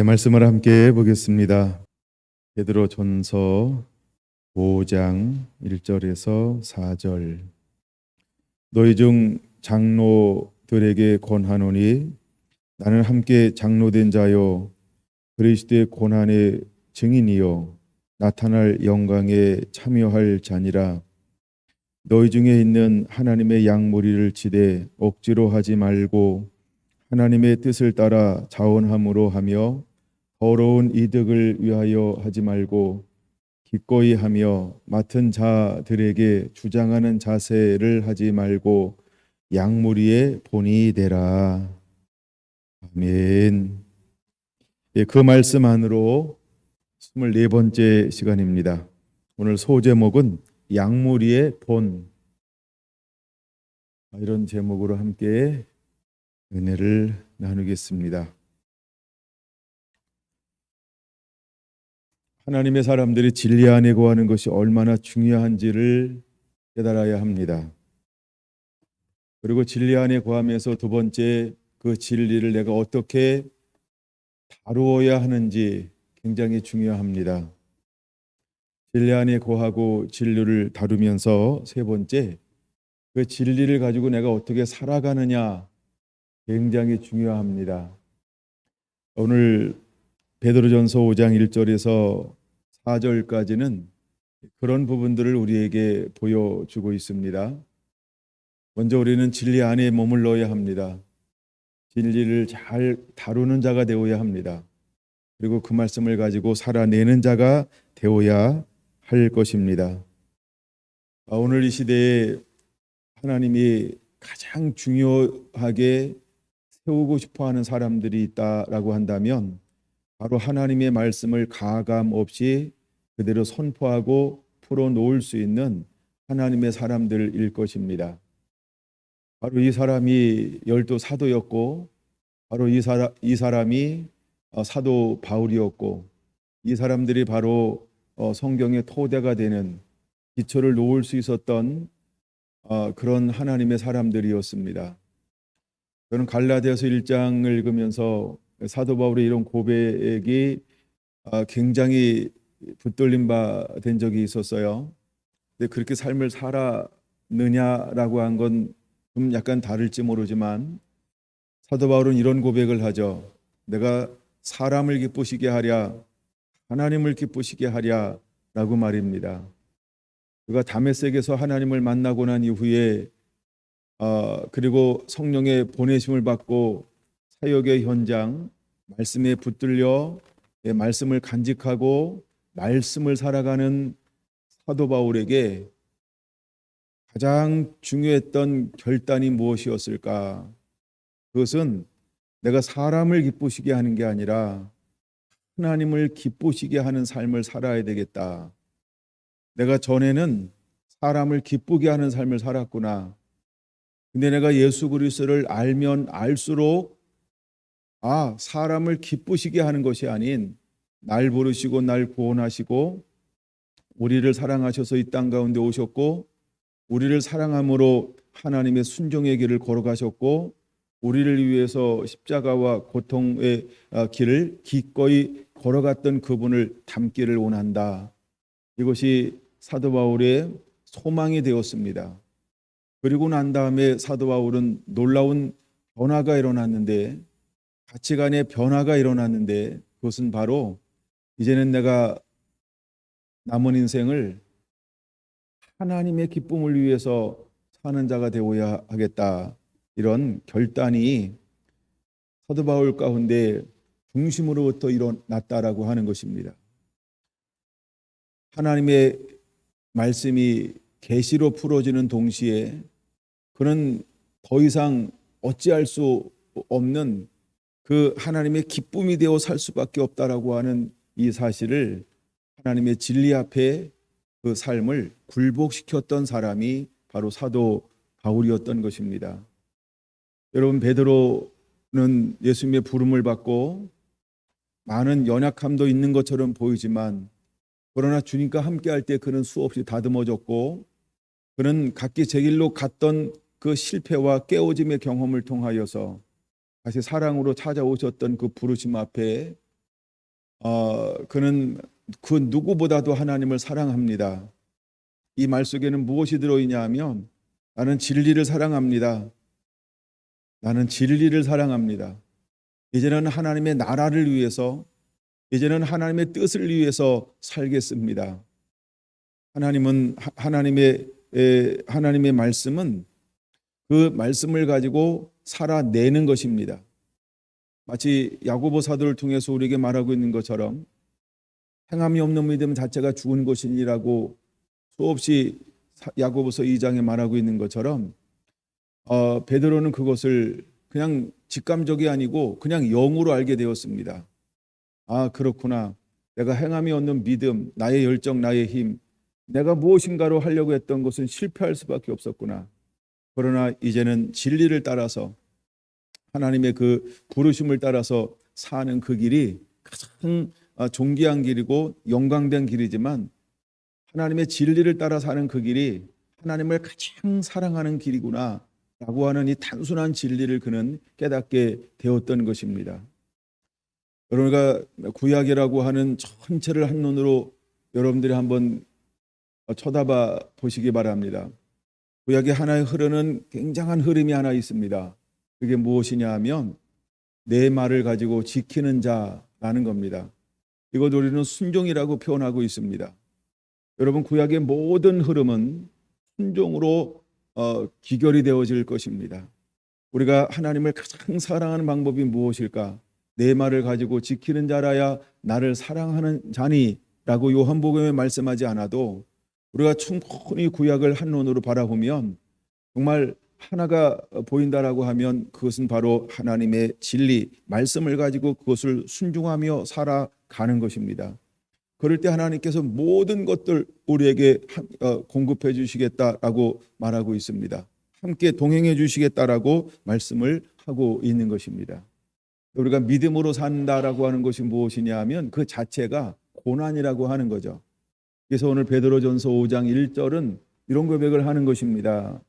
말씀을 함께 보겠습니다. 베드로 전서 5장 1절에서 4절. 너희 중 장로들에게 권하노니 나는 함께 장로된 자요 그리스도의 고난의 증인이요 나타날 영광에 참여할 자니라. 너희 중에 있는 하나님의 양무리를 지되 억지로 하지 말고 하나님의 뜻을 따라 자원함으로 하며 더러운 이득을 위하여 하지 말고 기꺼이 하며 맡은 자들에게 주장하는 자세를 하지 말고 양무리의 본이 되라. 아멘. 그 말씀 안으로 24번째 시간입니다. 오늘 소제목은 양무리의 본, 이런 제목으로 함께 은혜를 나누겠습니다. 하나님의 사람들이 진리 안에 거하는 것이 얼마나 중요한지를 깨달아야 합니다. 그리고 진리 안에 거하면서 두 번째, 그 진리를 내가 어떻게 다루어야 하는지 굉장히 중요합니다. 진리 안에 거하고 진리를 다루면서 세 번째, 그 진리를 가지고 내가 어떻게 살아가느냐 굉장히 중요합니다. 오늘 베드로전서 5장 1절에서 4절까지는 그런 부분들을 우리에게 보여주고 있습니다. 먼저 우리는 진리 안에 머물러야 합니다. 진리를 잘 다루는 자가 되어야 합니다. 그리고 그 말씀을 가지고 살아내는 자가 되어야 할 것입니다. 오늘 이 시대에 하나님이 가장 중요하게 세우고 싶어하는 사람들이 있다라고 한다면 바로 하나님의 말씀을 가감 없이 그대로 선포하고 풀어놓을 수 있는 하나님의 사람들일 것입니다. 바로 이 사람이 열두 사도였고, 바로 이 사람이 사도 바울이었고, 이 사람들이 바로 성경의 토대가 되는 기초를 놓을 수 있었던 그런 하나님의 사람들이었습니다. 저는 갈라디아서 1장을 읽으면서 사도 바울의 이런 고백이 굉장히 붙들림 바 된 적이 있었어요. 근데 그렇게 삶을 살았느냐라고 한 건 좀 약간 다를지 모르지만 사도 바울은 이런 고백을 하죠. 내가 사람을 기쁘시게 하랴 하나님을 기쁘시게 하랴 라고 말입니다. 그가 다메섹에서 하나님을 만나고 난 이후에 그리고 성령의 보내심을 받고 사역의 현장, 말씀에 붙들려 말씀을 간직하고 말씀을 살아가는 사도 바울에게 가장 중요했던 결단이 무엇이었을까? 그것은 내가 사람을 기쁘시게 하는 게 아니라 하나님을 기쁘시게 하는 삶을 살아야 되겠다. 내가 전에는 사람을 기쁘게 하는 삶을 살았구나. 근데 내가 예수 그리스도를 알면 알수록 사람을 기쁘시게 하는 것이 아닌 날 부르시고 날 구원하시고 우리를 사랑하셔서 이 땅 가운데 오셨고 우리를 사랑함으로 하나님의 순종의 길을 걸어가셨고 우리를 위해서 십자가와 고통의 길을 기꺼이 걸어갔던 그분을 닮기를 원한다. 이것이 사도 바울의 소망이 되었습니다. 그리고 난 다음에 사도 바울은 놀라운 변화가 일어났는데 가치관의 변화가 일어났는데 그것은 바로 이제는 내가 남은 인생을 하나님의 기쁨을 위해서 사는 자가 되어야 하겠다. 이런 결단이 사도 바울 가운데 중심으로부터 일어났다라고 하는 것입니다. 하나님의 말씀이 계시로 풀어지는 동시에 그는 더 이상 어찌할 수 없는 그 하나님의 기쁨이 되어 살 수밖에 없다라고 하는 이 사실을 하나님의 진리 앞에 그 삶을 굴복시켰던 사람이 바로 사도 바울이었던 것입니다. 여러분, 베드로는 예수님의 부름을 받고 많은 연약함도 있는 것처럼 보이지만 그러나 주님과 함께할 때 그는 수없이 다듬어졌고 그는 각기 제 길로 갔던 그 실패와 깨어짐의 경험을 통하여서 다시 사랑으로 찾아오셨던 그 부르심 앞에 그는 그 누구보다도 하나님을 사랑합니다. 이 말 속에는 무엇이 들어있냐 하면 나는 진리를 사랑합니다. 나는 진리를 사랑합니다. 이제는 하나님의 나라를 위해서, 이제는 하나님의 뜻을 위해서 살겠습니다. 하나님의 말씀은 그 말씀을 가지고 살아내는 것입니다. 마치 야고보 사도를 통해서 우리에게 말하고 있는 것처럼 행함이 없는 믿음 자체가 죽은 것이니라고 수없이 야고보서 2장에 말하고 있는 것처럼 베드로는 그것을 그냥 직감적이 아니고 그냥 영으로 알게 되었습니다. 아, 그렇구나. 내가 행함이 없는 믿음, 나의 열정, 나의 힘, 내가 무엇인가로 하려고 했던 것은 실패할 수밖에 없었구나. 그러나 이제는 진리를 따라서 하나님의 그 부르심을 따라서 사는 그 길이 가장 존귀한 길이고 영광된 길이지만 하나님의 진리를 따라 사는 그 길이 하나님을 가장 사랑하는 길이구나 라고 하는 이 단순한 진리를 그는 깨닫게 되었던 것입니다. 여러분과 구약이라고 하는 전체를 한눈으로 여러분들이 한번 쳐다봐 보시기 바랍니다. 구약에 하나의 흐르는 굉장한 흐름이 하나 있습니다. 그게 무엇이냐 하면 내 말을 가지고 지키는 자라는 겁니다. 이것 우리는 순종이라고 표현하고 있습니다. 여러분, 구약의 모든 흐름은 순종으로 기결이 되어질 것입니다. 우리가 하나님을 가장 사랑하는 방법이 무엇일까? 내 말을 가지고 지키는 자라야 나를 사랑하는 자니라고 요한복음에 말씀하지 않아도 우리가 충분히 구약을 한눈으로 바라보면 정말 하나가 보인다라고 하면 그것은 바로 하나님의 진리, 말씀을 가지고 그것을 순종하며 살아가는 것입니다. 그럴 때 하나님께서 모든 것들 우리에게 공급해 주시겠다라고 말하고 있습니다. 함께 동행해 주시겠다라고 말씀을 하고 있는 것입니다. 우리가 믿음으로 산다라고 하는 것이 무엇이냐 하면 그 자체가 고난이라고 하는 거죠. 그래서 오늘 베드로전서 5장 1절은 이런 고백을 하는 것입니다.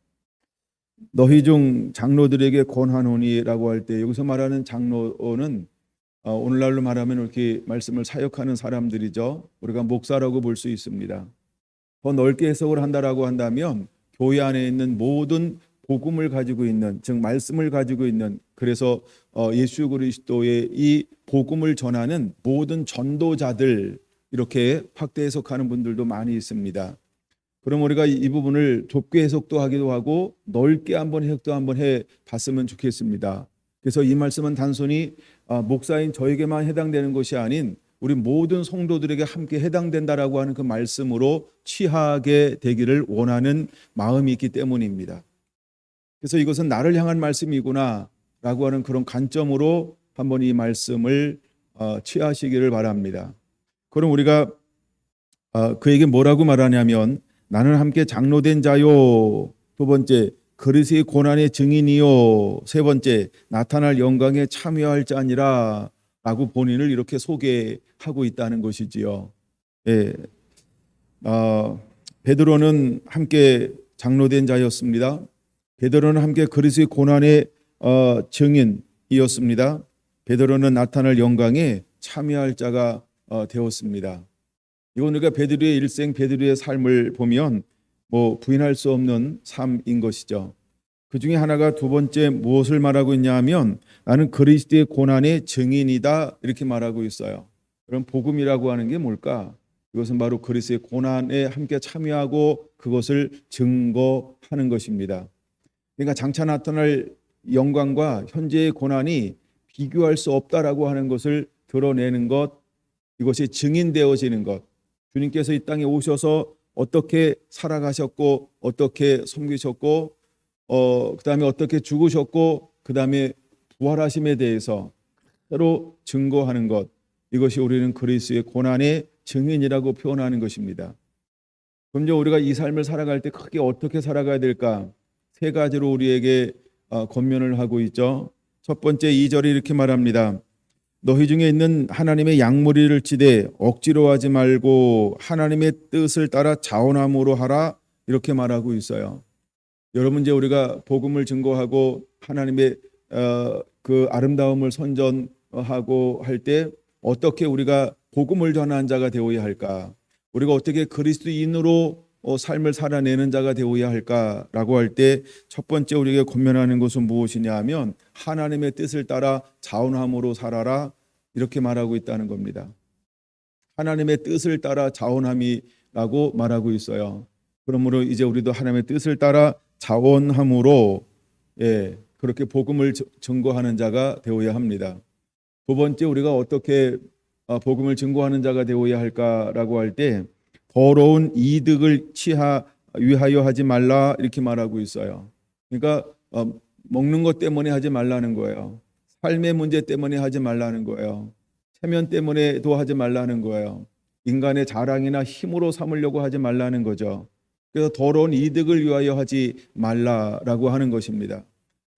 너희 중 장로들에게 권하노니라고 할 때 여기서 말하는 장로는 오늘날로 말하면 이렇게 말씀을 사역하는 사람들이죠. 우리가 목사라고 볼 수 있습니다. 더 넓게 해석을 한다라고 한다면 교회 안에 있는 모든 복음을 가지고 있는, 즉 말씀을 가지고 있는, 그래서 예수 그리스도의 이 복음을 전하는 모든 전도자들, 이렇게 확대 해석하는 분들도 많이 있습니다. 그럼 우리가 이 부분을 좁게 해석도 하기도 하고 넓게 한번 해석도 한번 해 봤으면 좋겠습니다. 그래서 이 말씀은 단순히 목사인 저에게만 해당되는 것이 아닌 우리 모든 성도들에게 함께 해당된다라고 하는 그 말씀으로 취하게 되기를 원하는 마음이 있기 때문입니다. 그래서 이것은 나를 향한 말씀이구나 라고 하는 그런 관점으로 한번 이 말씀을 취하시기를 바랍니다. 그럼 우리가 그에게 뭐라고 말하냐면 나는 함께 장로된 자요, 두 번째 그리스도의 고난의 증인이요, 세 번째 나타날 영광에 참여할 자니라 라고 본인을 이렇게 소개하고 있다는 것이지요. 예. 베드로는 함께 장로된 자였습니다. 베드로는 함께 그리스도의 고난의 증인이었습니다. 베드로는 나타날 영광에 참여할 자가 되었습니다. 이건 우리가 베드로의 일생, 베드로의 삶을 보면 부인할 수 없는 삶인 것이죠. 그 중에 하나가 두 번째 무엇을 말하고 있냐 하면 나는 그리스도의 고난의 증인이다 이렇게 말하고 있어요. 그럼 복음이라고 하는 게 뭘까? 이것은 바로 그리스도의 고난에 함께 참여하고 그것을 증거하는 것입니다. 그러니까 장차 나타날 영광과 현재의 고난이 비교할 수 없다라고 하는 것을 드러내는 것, 이것이 증인되어지는 것. 주님께서 이 땅에 오셔서 어떻게 살아가셨고 어떻게 섬기셨고 그다음에 어떻게 죽으셨고 그다음에 부활하심에 대해서 서로 증거하는 것, 이것이 우리는 그리스도의 고난의 증인이라고 표현하는 것입니다. 그럼 우리가 이 삶을 살아갈 때 크게 어떻게 살아가야 될까? 세 가지로 우리에게 권면을 하고 있죠. 첫 번째 2절이 이렇게 말합니다. 너희 중에 있는 하나님의 양무리를 치되 억지로 하지 말고 하나님의 뜻을 따라 자원함으로 하라 이렇게 말하고 있어요. 여러분, 이제 우리가 복음을 증거하고 하나님의 그 아름다움을 선전하고 할 때 어떻게 우리가 복음을 전하는 자가 되어야 할까? 우리가 어떻게 그리스도인으로 삶을 살아내는 자가 되어야 할까라고 할 때 첫 번째 우리에게 권면하는 것은 무엇이냐 하면 하나님의 뜻을 따라 자원함으로 살아라, 이렇게 말하고 있다는 겁니다. 하나님의 뜻을 따라 자원함이라고 말하고 있어요. 그러므로 이제 우리도 하나님의 뜻을 따라 자원함으로 그렇게 복음을 증거하는 자가 되어야 합니다. 두 번째, 우리가 어떻게 복음을 증거하는 자가 되어야 할까라고 할 때 더러운 이득을 위하여 하지 말라, 이렇게 말하고 있어요. 그러니까 먹는 것 때문에 하지 말라는 거예요. 삶의 문제 때문에 하지 말라는 거예요. 체면 때문에도 하지 말라는 거예요. 인간의 자랑이나 힘으로 삼으려고 하지 말라는 거죠. 그래서 더러운 이득을 위하여 하지 말라라고 하는 것입니다.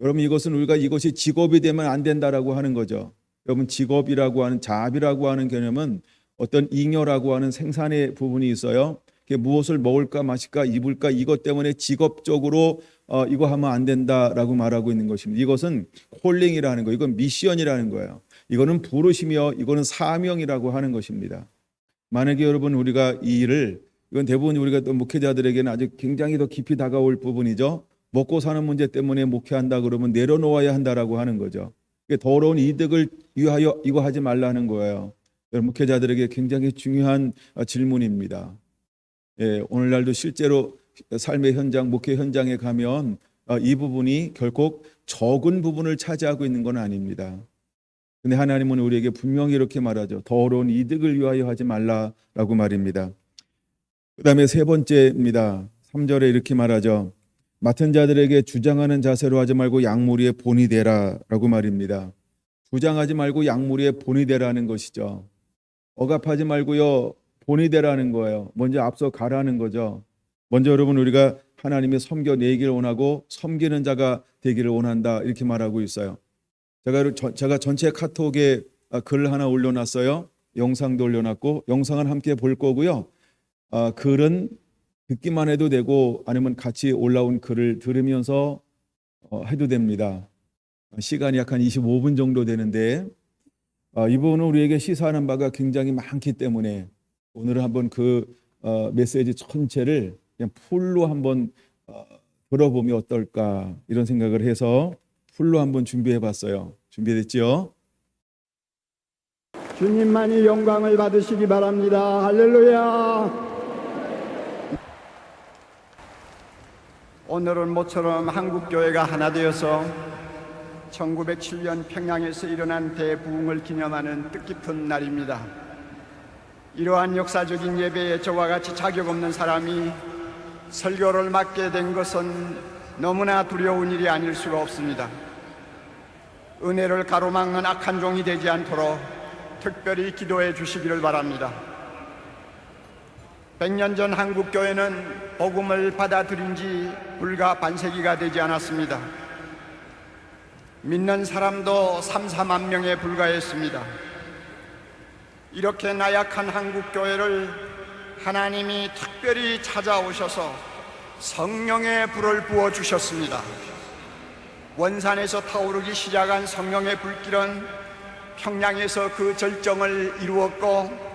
여러분, 이것이 직업이 되면 안 된다라고 하는 거죠. 여러분, 직업이라고 하는, 잡이라고 하는 개념은 어떤 잉여라고 하는 생산의 부분이 있어요. 무엇을 먹을까 마실까 입을까 이것 때문에 직업적으로 이거 하면 안 된다라고 말하고 있는 것입니다. 이것은 콜링이라는 거, 이건 미션이라는 거예요. 이거는 부르심이요, 이거는 사명이라고 하는 것입니다. 만약에 여러분 우리가 이 일을, 이건 대부분 우리가 또 목회자들에게는 아주 굉장히 더 깊이 다가올 부분이죠. 먹고 사는 문제 때문에 목회한다 그러면 내려놓아야 한다라고 하는 거죠. 더러운 이득을 위하여 이거 하지 말라는 거예요. 목회자들에게 굉장히 중요한 질문입니다. 오늘날도 실제로 삶의 현장, 목회 현장에 가면 이 부분이 결코 적은 부분을 차지하고 있는 건 아닙니다. 근데 하나님은 우리에게 분명히 이렇게 말하죠. 더러운 이득을 위하여 하지 말라라고 말입니다. 그 다음에 세 번째입니다. 3절에 이렇게 말하죠. 맡은 자들에게 주장하는 자세로 하지 말고 양무리의 본이 되라라고 말입니다. 주장하지 말고 양무리의 본이 되라는 것이죠. 억압하지 말고요, 본이 되라는 거예요. 먼저 앞서 가라는 거죠. 먼저 여러분, 우리가 하나님의 섬겨내기를 원하고 섬기는 자가 되기를 원한다, 이렇게 말하고 있어요. 제가 전체 카톡에 글 하나 올려놨어요. 영상도 올려놨고, 영상은 함께 볼 거고요. 글은 듣기만 해도 되고 아니면 같이 올라온 글을 들으면서 해도 됩니다. 시간이 약 한 25분 정도 되는데 이 부분은 우리에게 시사하는 바가 굉장히 많기 때문에 오늘은 한번 그 메시지 전체를 그냥 풀로 한번 들어보면 어떨까, 이런 생각을 해서 풀로 한번 준비해 봤어요. 준비됐죠? 주님만이 영광을 받으시기 바랍니다. 할렐루야. 오늘은 모처럼 한국교회가 하나 되어서 1907년 평양에서 일어난 대부흥을 기념하는 뜻깊은 날입니다. 이러한 역사적인 예배에 저와 같이 자격 없는 사람이 설교를 맡게 된 것은 너무나 두려운 일이 아닐 수가 없습니다. 은혜를 가로막는 악한 종이 되지 않도록 특별히 기도해 주시기를 바랍니다. 100년 전 한국교회는 복음을 받아들인 지 불과 반세기가 되지 않았습니다. 믿는 사람도 3, 4만 명에 불과했습니다. 이렇게 나약한 한국교회를 하나님이 특별히 찾아오셔서 성령의 불을 부어주셨습니다. 원산에서 타오르기 시작한 성령의 불길은 평양에서 그 절정을 이루었고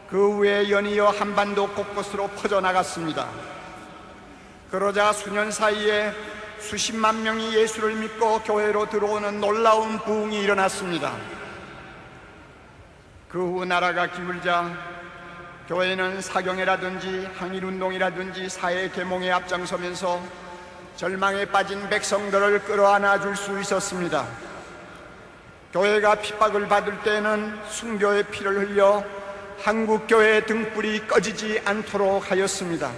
그 후에 연이어 한반도 곳곳으로 퍼져나갔습니다. 그러자 수년 사이에 수십만 명이 예수를 믿고 교회로 들어오는 놀라운 부흥이 일어났습니다. 그 후 나라가 기울자 교회는 사경회라든지 항일운동이라든지 사회 계몽에 앞장서면서 절망에 빠진 백성들을 끌어안아 줄 수 있었습니다. 교회가 핍박을 받을 때에는 순교의 피를 흘려 한국교회의 등불이 꺼지지 않도록 하였습니다.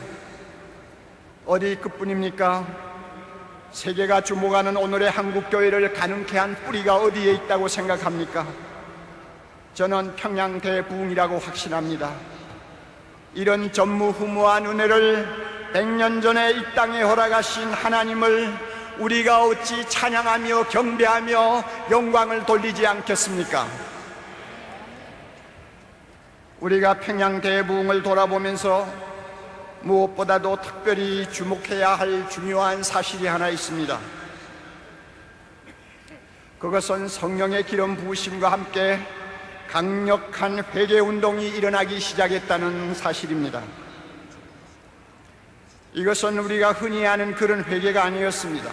어디 그뿐입니까? 세계가 주목하는 오늘의 한국교회를 가능케 한 뿌리가 어디에 있다고 생각합니까? 저는 평양 대부흥이라고 확신합니다. 이런 전무후무한 은혜를 100년 전에 이 땅에 허락하신 하나님을 우리가 어찌 찬양하며 경배하며 영광을 돌리지 않겠습니까? 우리가 평양 대부흥을 돌아보면서 무엇보다도 특별히 주목해야 할 중요한 사실이 하나 있습니다. 그것은 성령의 기름 부으심과 함께 강력한 회개 운동이 일어나기 시작했다는 사실입니다. 이것은 우리가 흔히 아는 그런 회개가 아니었습니다.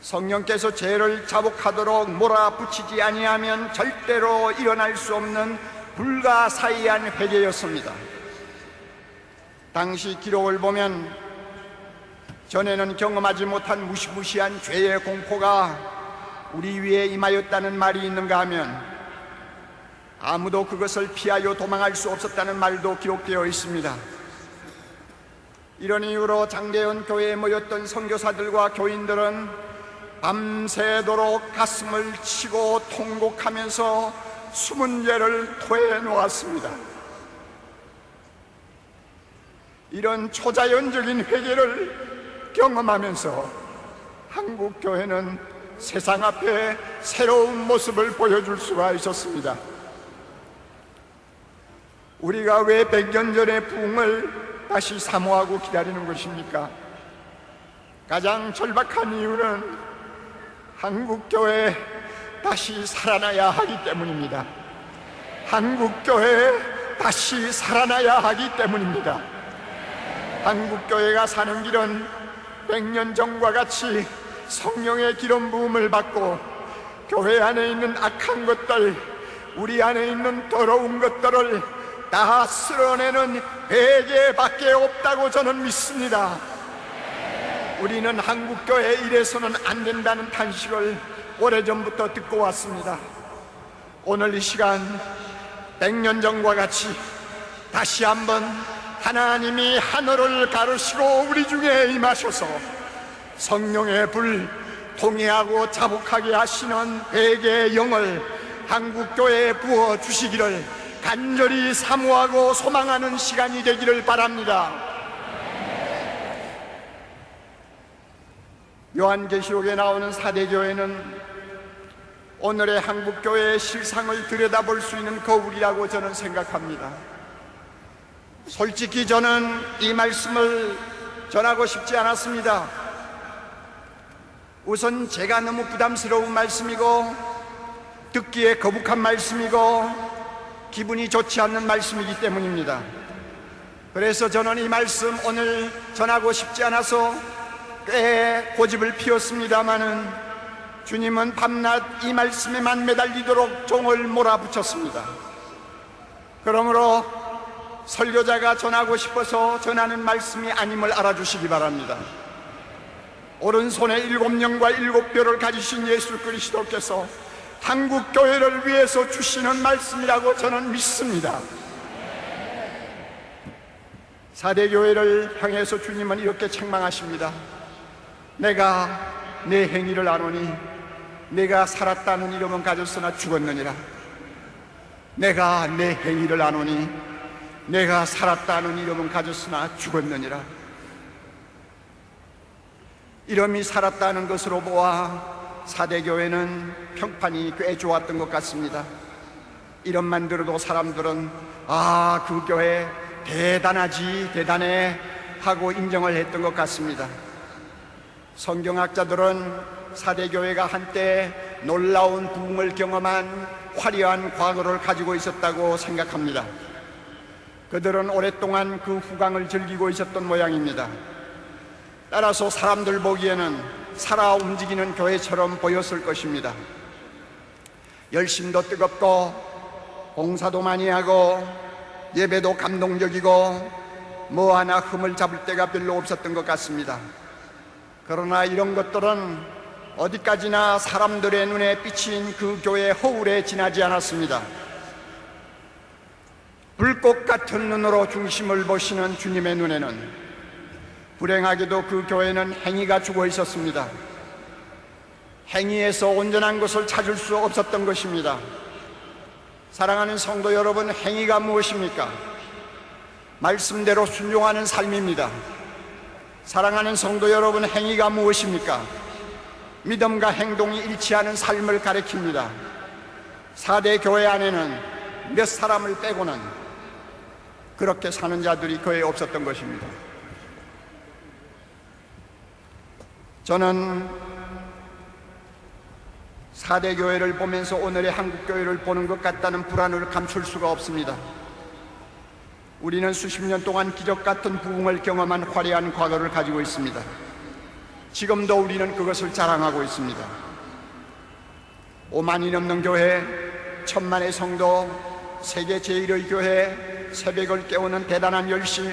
성령께서 죄를 자복하도록 몰아붙이지 아니하면 절대로 일어날 수 없는 불가사의한 회개였습니다. 당시 기록을 보면 전에는 경험하지 못한 무시무시한 죄의 공포가 우리 위에 임하였다는 말이 있는가 하면 아무도 그것을 피하여 도망할 수 없었다는 말도 기록되어 있습니다. 이런 이유로 장대현 교회에 모였던 선교사들과 교인들은 밤새도록 가슴을 치고 통곡하면서 숨은 죄를 토해 놓았습니다. 이런 초자연적인 회개를 경험하면서 한국 교회는 세상 앞에 새로운 모습을 보여줄 수가 있었습니다. 우리가 왜 100년 전의 부흥을 다시 사모하고 기다리는 것입니까? 가장 절박한 이유는 한국교회 다시 살아나야 하기 때문입니다. 한국교회 다시 살아나야 하기 때문입니다. 한국교회가 사는 길은 100년 전과 같이 성령의 기름 부음을 받고 교회 안에 있는 악한 것들, 우리 안에 있는 더러운 것들을 다 쓸어내는 회개밖에 없다고 저는 믿습니다. 우리는 한국교회 이래서는 안 된다는 탄식을 오래전부터 듣고 왔습니다. 오늘 이 시간 100년 전과 같이 다시 한번 하나님이 하늘을 가르시고 우리 중에 임하셔서 성령의 불, 통회하고 자복하게 하시는 회개의 영을 한국교회에 부어주시기를 간절히 사모하고 소망하는 시간이 되기를 바랍니다. 요한계시록에 나오는 사대교회는 오늘의 한국교회의 실상을 들여다볼 수 있는 거울이라고 저는 생각합니다. 솔직히 저는 이 말씀을 전하고 싶지 않았습니다. 우선 제가 너무 부담스러운 말씀이고 듣기에 거북한 말씀이고 기분이 좋지 않는 말씀이기 때문입니다. 그래서 저는 이 말씀 오늘 전하고 싶지 않아서 꽤 고집을 피웠습니다마는 주님은 밤낮 이 말씀에만 매달리도록 종을 몰아붙였습니다. 그러므로 설교자가 전하고 싶어서 전하는 말씀이 아님을 알아주시기 바랍니다. 오른손에 7영과 7뼈를 가지신 예수 그리스도께서 한국교회를 위해서 주시는 말씀이라고 저는 믿습니다. 사대교회를 향해서 주님은 이렇게 책망하십니다. 내가 내 행위를 아노니 내가 살았다는 이름은 가졌으나 죽었느니라. 내가 내 행위를 아노니 내가 살았다는 이름은 가졌으나 죽었느니라. 이름이 살았다는 것으로 보아 사대교회는 평판이 꽤 좋았던 것 같습니다. 이름만 들어도 사람들은 아, 그 교회 대단하지, 대단해 하고 인정을 했던 것 같습니다. 성경학자들은 사대교회가 한때 놀라운 부흥을 경험한 화려한 과거를 가지고 있었다고 생각합니다. 그들은 오랫동안 그 후광을 즐기고 있었던 모양입니다. 따라서 사람들 보기에는 살아 움직이는 교회처럼 보였을 것입니다. 열심도 뜨겁고 봉사도 많이 하고 예배도 감동적이고 뭐 하나 흠을 잡을 데가 별로 없었던 것 같습니다. 그러나 이런 것들은 어디까지나 사람들의 눈에 비친 그 교회의 허울에 지나지 않았습니다. 불꽃 같은 눈으로 중심을 보시는 주님의 눈에는 불행하게도 그 교회는 행위가 죽어 있었습니다. 행위에서 온전한 것을 찾을 수 없었던 것입니다. 사랑하는 성도 여러분, 행위가 무엇입니까? 말씀대로 순종하는 삶입니다. 사랑하는 성도 여러분, 행위가 무엇입니까? 믿음과 행동이 일치하는 삶을 가리킵니다. 4대 교회 안에는 몇 사람을 빼고는 그렇게 사는 자들이 거의 없었던 것입니다. 저는 4대 교회를 보면서 오늘의 한국 교회를 보는 것 같다는 불안을 감출 수가 없습니다. 우리는 수십 년 동안 기적 같은 부흥을 경험한 화려한 과거를 가지고 있습니다. 지금도 우리는 그것을 자랑하고 있습니다. 5만이 넘는 교회, 1000만의 성도, 세계 제1의 교회, 새벽을 깨우는 대단한 열심,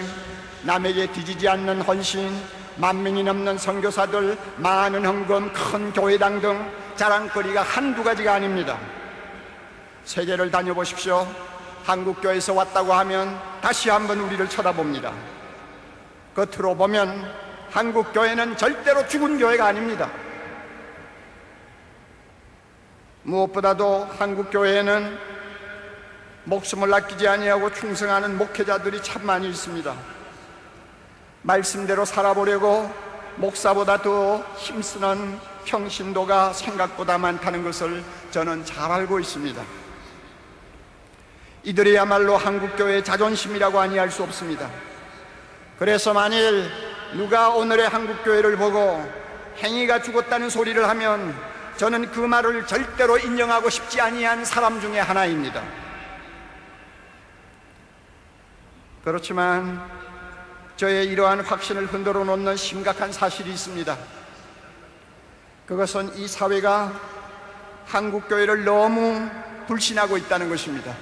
남에게 뒤지지 않는 헌신, 10,000명이 넘는 선교사들, 많은 헌금, 큰 교회당 등 자랑거리가 한두 가지가 아닙니다. 세계를 다녀보십시오. 한국교회에서 왔다고 하면 다시 한번 우리를 쳐다봅니다. 겉으로 보면 한국교회는 절대로 죽은 교회가 아닙니다. 무엇보다도 한국교회에는 목숨을 아끼지 아니하고 충성하는 목회자들이 참 많이 있습니다. 말씀대로 살아보려고 목사보다 더 힘쓰는 평신도가 생각보다 많다는 것을 저는 잘 알고 있습니다. 이들이야말로 한국교회의 자존심이라고 아니할 수 없습니다. 그래서 만일 누가 오늘의 한국교회를 보고 행위가 죽었다는 소리를 하면 저는 그 말을 절대로 인정하고 싶지 아니한 사람 중에 하나입니다. 그렇지만 저의 이러한 확신을 흔들어 놓는 심각한 사실이 있습니다. 그것은 이 사회가 한국교회를 너무 불신하고 있다는 것입니다.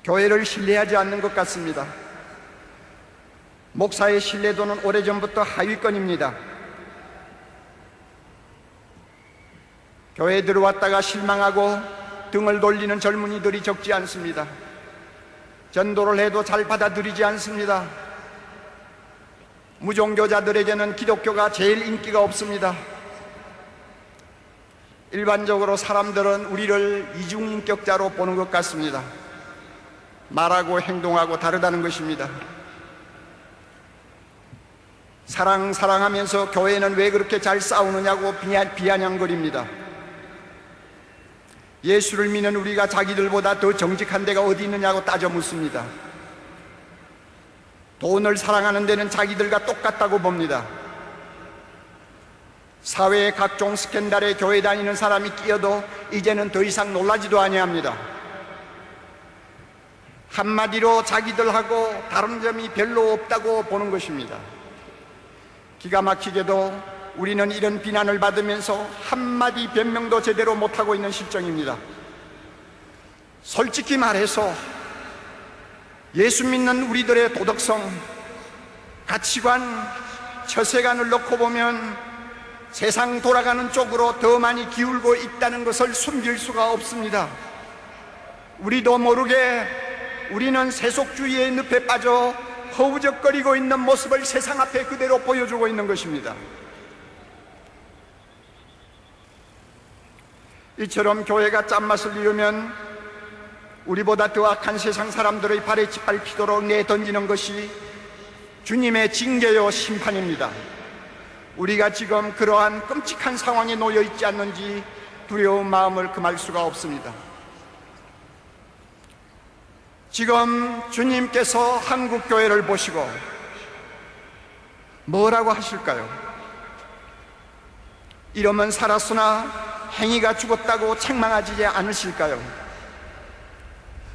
교회를 신뢰하지 않는 것 같습니다. 목사의 신뢰도는 오래전부터 하위권입니다. 교회에 들어왔다가 실망하고 등을 돌리는 젊은이들이 적지 않습니다. 전도를 해도 잘 받아들이지 않습니다. 무종교자들에게는 기독교가 제일 인기가 없습니다. 일반적으로 사람들은 우리를 이중인격자로 보는 것 같습니다. 말하고 행동하고 다르다는 것입니다. 사랑하면서 교회는 왜 그렇게 잘 싸우느냐고 비아냥거립니다. 예수를 믿는 우리가 자기들보다 더 정직한 데가 어디 있느냐고 따져 묻습니다. 돈을 사랑하는 데는 자기들과 똑같다고 봅니다. 사회의 각종 스캔들에 교회 다니는 사람이 끼어도 이제는 더 이상 놀라지도 아니합니다. 한마디로 자기들하고 다른 점이 별로 없다고 보는 것입니다. 기가 막히게도 우리는 이런 비난을 받으면서 한마디 변명도 제대로 못하고 있는 실정입니다. 솔직히 말해서 예수 믿는 우리들의 도덕성, 가치관, 처세관을 놓고 보면 세상 돌아가는 쪽으로 더 많이 기울고 있다는 것을 숨길 수가 없습니다. 우리도 모르게 우리는 세속주의의 늪에 빠져 허우적거리고 있는 모습을 세상 앞에 그대로 보여주고 있는 것입니다. 이처럼 교회가 짠맛을 이루면 우리보다 더 악한 세상 사람들의 발에 짓밟히도록 내던지는 것이 주님의 징계요 심판입니다. 우리가 지금 그러한 끔찍한 상황에 놓여 있지 않는지 두려운 마음을 금할 수가 없습니다. 지금 주님께서 한국교회를 보시고 뭐라고 하실까요? 이러면 살았으나 행위가 죽었다고 책망하지 않으실까요?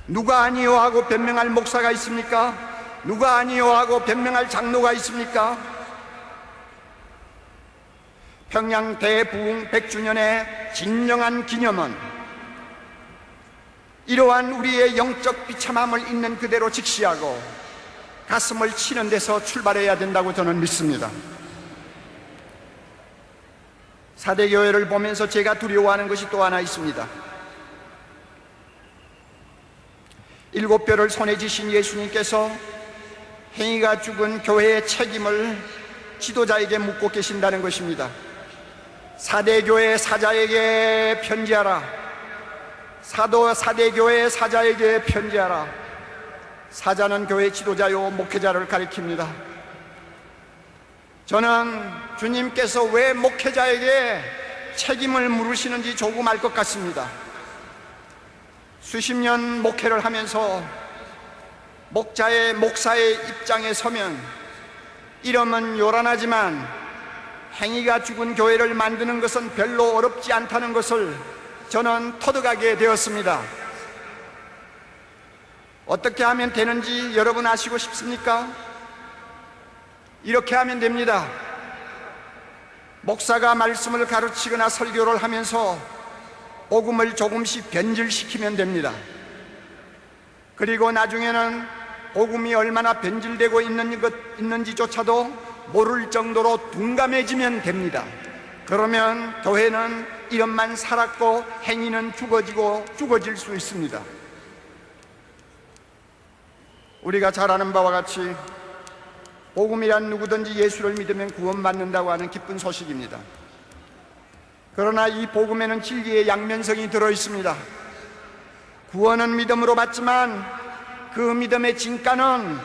누가 아니요 하고 변명할 목사가 있습니까? 누가 아니요 하고 변명할 장로가 있습니까? 평양 대부흥 100주년의 진정한 기념은 이러한 우리의 영적 비참함을 있는 그대로 직시하고 가슴을 치는 데서 출발해야 된다고 저는 믿습니다. 4대 교회를 보면서 제가 두려워하는 것이 또 하나 있습니다. 7뼈를 손에 쥐신 예수님께서 행위가 죽은 교회의 책임을 지도자에게 묻고 계신다는 것입니다. 4대 교회 사자에게 편지하라. 4대 교회 사자에게 편지하라. 사자는 교회 지도자요 목회자를 가리킵니다. 저는 주님께서 왜 목회자에게 책임을 물으시는지 조금 알 것 같습니다. 수십 년 목회를 하면서 목사의 입장에 서면 이러면 요란하지만 행위가 죽은 교회를 만드는 것은 별로 어렵지 않다는 것을 저는 터득하게 되었습니다. 어떻게 하면 되는지 여러분 아시고 싶습니까? 이렇게 하면 됩니다. 목사가 말씀을 가르치거나 설교를 하면서 복음을 조금씩 변질시키면 됩니다. 그리고 나중에는 복음이 얼마나 변질되고 있는지조차도 모를 정도로 둔감해지면 됩니다. 그러면 교회는 이름만 살았고 행위는 죽어질 수 있습니다. 우리가 잘 아는 바와 같이 복음이란 누구든지 예수를 믿으면 구원받는다고 하는 기쁜 소식입니다. 그러나 이 복음에는 진리의 양면성이 들어있습니다. 구원은 믿음으로 받지만 그 믿음의 진가는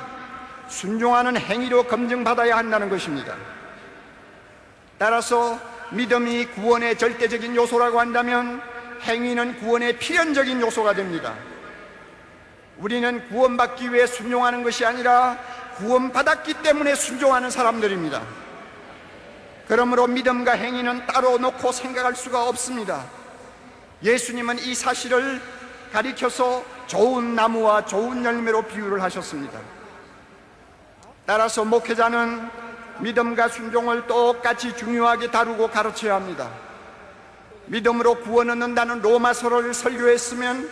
순종하는 행위로 검증받아야 한다는 것입니다. 따라서 믿음이 구원의 절대적인 요소라고 한다면 행위는 구원의 필연적인 요소가 됩니다. 우리는 구원받기 위해 순종하는 것이 아니라 구원받았기 때문에 순종하는 사람들입니다. 그러므로 믿음과 행위는 따로 놓고 생각할 수가 없습니다. 예수님은 이 사실을 가리켜서 좋은 나무와 좋은 열매로 비유를 하셨습니다. 따라서 목회자는 믿음과 순종을 똑같이 중요하게 다루고 가르쳐야 합니다. 믿음으로 구원 얻는다는 로마서를 설교했으면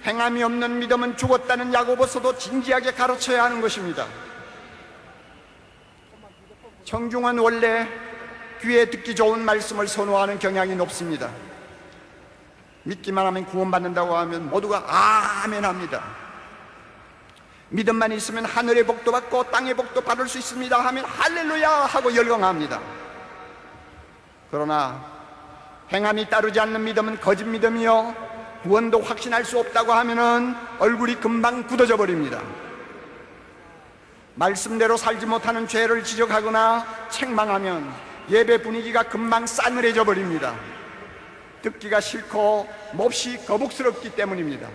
행함이 없는 믿음은 죽었다는 야고보서도 진지하게 가르쳐야 하는 것입니다. 청중은 원래 귀에 듣기 좋은 말씀을 선호하는 경향이 높습니다. 믿기만 하면 구원받는다고 하면 모두가 아멘 합니다. 믿음만 있으면 하늘의 복도 받고 땅의 복도 받을 수 있습니다 하면 할렐루야 하고 열광합니다. 그러나 행함이 따르지 않는 믿음은 거짓 믿음이요 구원도 확신할 수 없다고 하면은 얼굴이 금방 굳어져 버립니다. 말씀대로 살지 못하는 죄를 지적하거나 책망하면 예배 분위기가 금방 싸늘해져 버립니다. 듣기가 싫고 몹시 거북스럽기 때문입니다.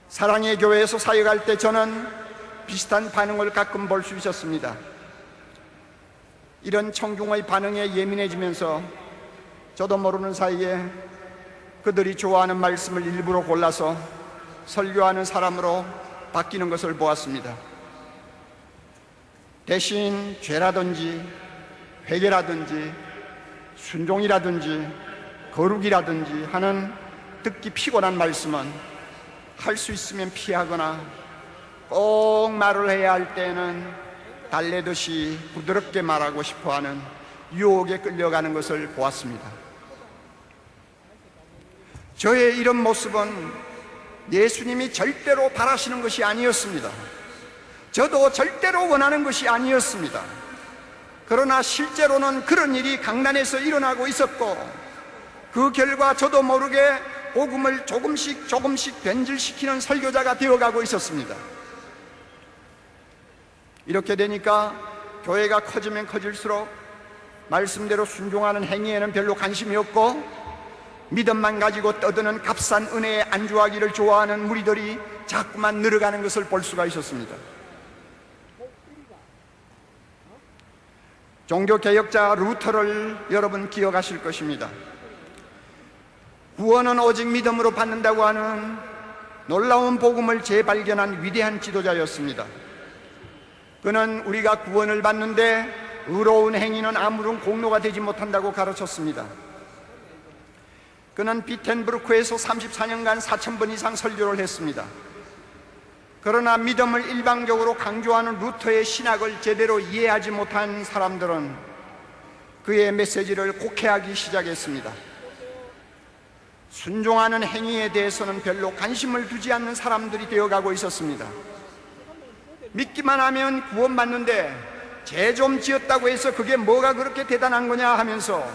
사랑의 교회에서 사역할 때 저는 비슷한 반응을 가끔 볼 수 있었습니다. 이런 청중의 반응에 예민해지면서 저도 모르는 사이에 그들이 좋아하는 말씀을 일부러 골라서 설교하는 사람으로 바뀌는 것을 보았습니다. 대신 죄라든지 회개라든지 순종이라든지 거룩이라든지 하는 듣기 피곤한 말씀은 할 수 있으면 피하거나 꼭 말을 해야 할 때는 달래듯이 부드럽게 말하고 싶어하는 유혹에 끌려가는 것을 보았습니다. 저의 이런 모습은 예수님이 절대로 바라시는 것이 아니었습니다. 저도 절대로 원하는 것이 아니었습니다. 그러나 실제로는 그런 일이 강단에서 일어나고 있었고 그 결과 저도 모르게 복음을 조금씩 변질시키는 설교자가 되어가고 있었습니다. 이렇게 되니까 교회가 커지면 커질수록 말씀대로 순종하는 행위에는 별로 관심이 없고 믿음만 가지고 떠드는 값싼 은혜에 안주하기를 좋아하는 무리들이 자꾸만 늘어가는 것을 볼 수가 있었습니다. 종교개혁자 루터를 여러분 기억하실 것입니다. 구원은 오직 믿음으로 받는다고 하는 놀라운 복음을 재발견한 위대한 지도자였습니다. 그는 우리가 구원을 받는데 의로운 행위는 아무런 공로가 되지 못한다고 가르쳤습니다. 그는 비텐브루크에서 34년간 4,000번 이상 설교를 했습니다. 그러나 믿음을 일방적으로 강조하는 루터의 신학을 제대로 이해하지 못한 사람들은 그의 메시지를 곡해하기 시작했습니다. 순종하는 행위에 대해서는 별로 관심을 두지 않는 사람들이 되어가고 있었습니다. 믿기만 하면 구원받는데 죄 좀 지었다고 해서 그게 뭐가 그렇게 대단한 거냐 하면서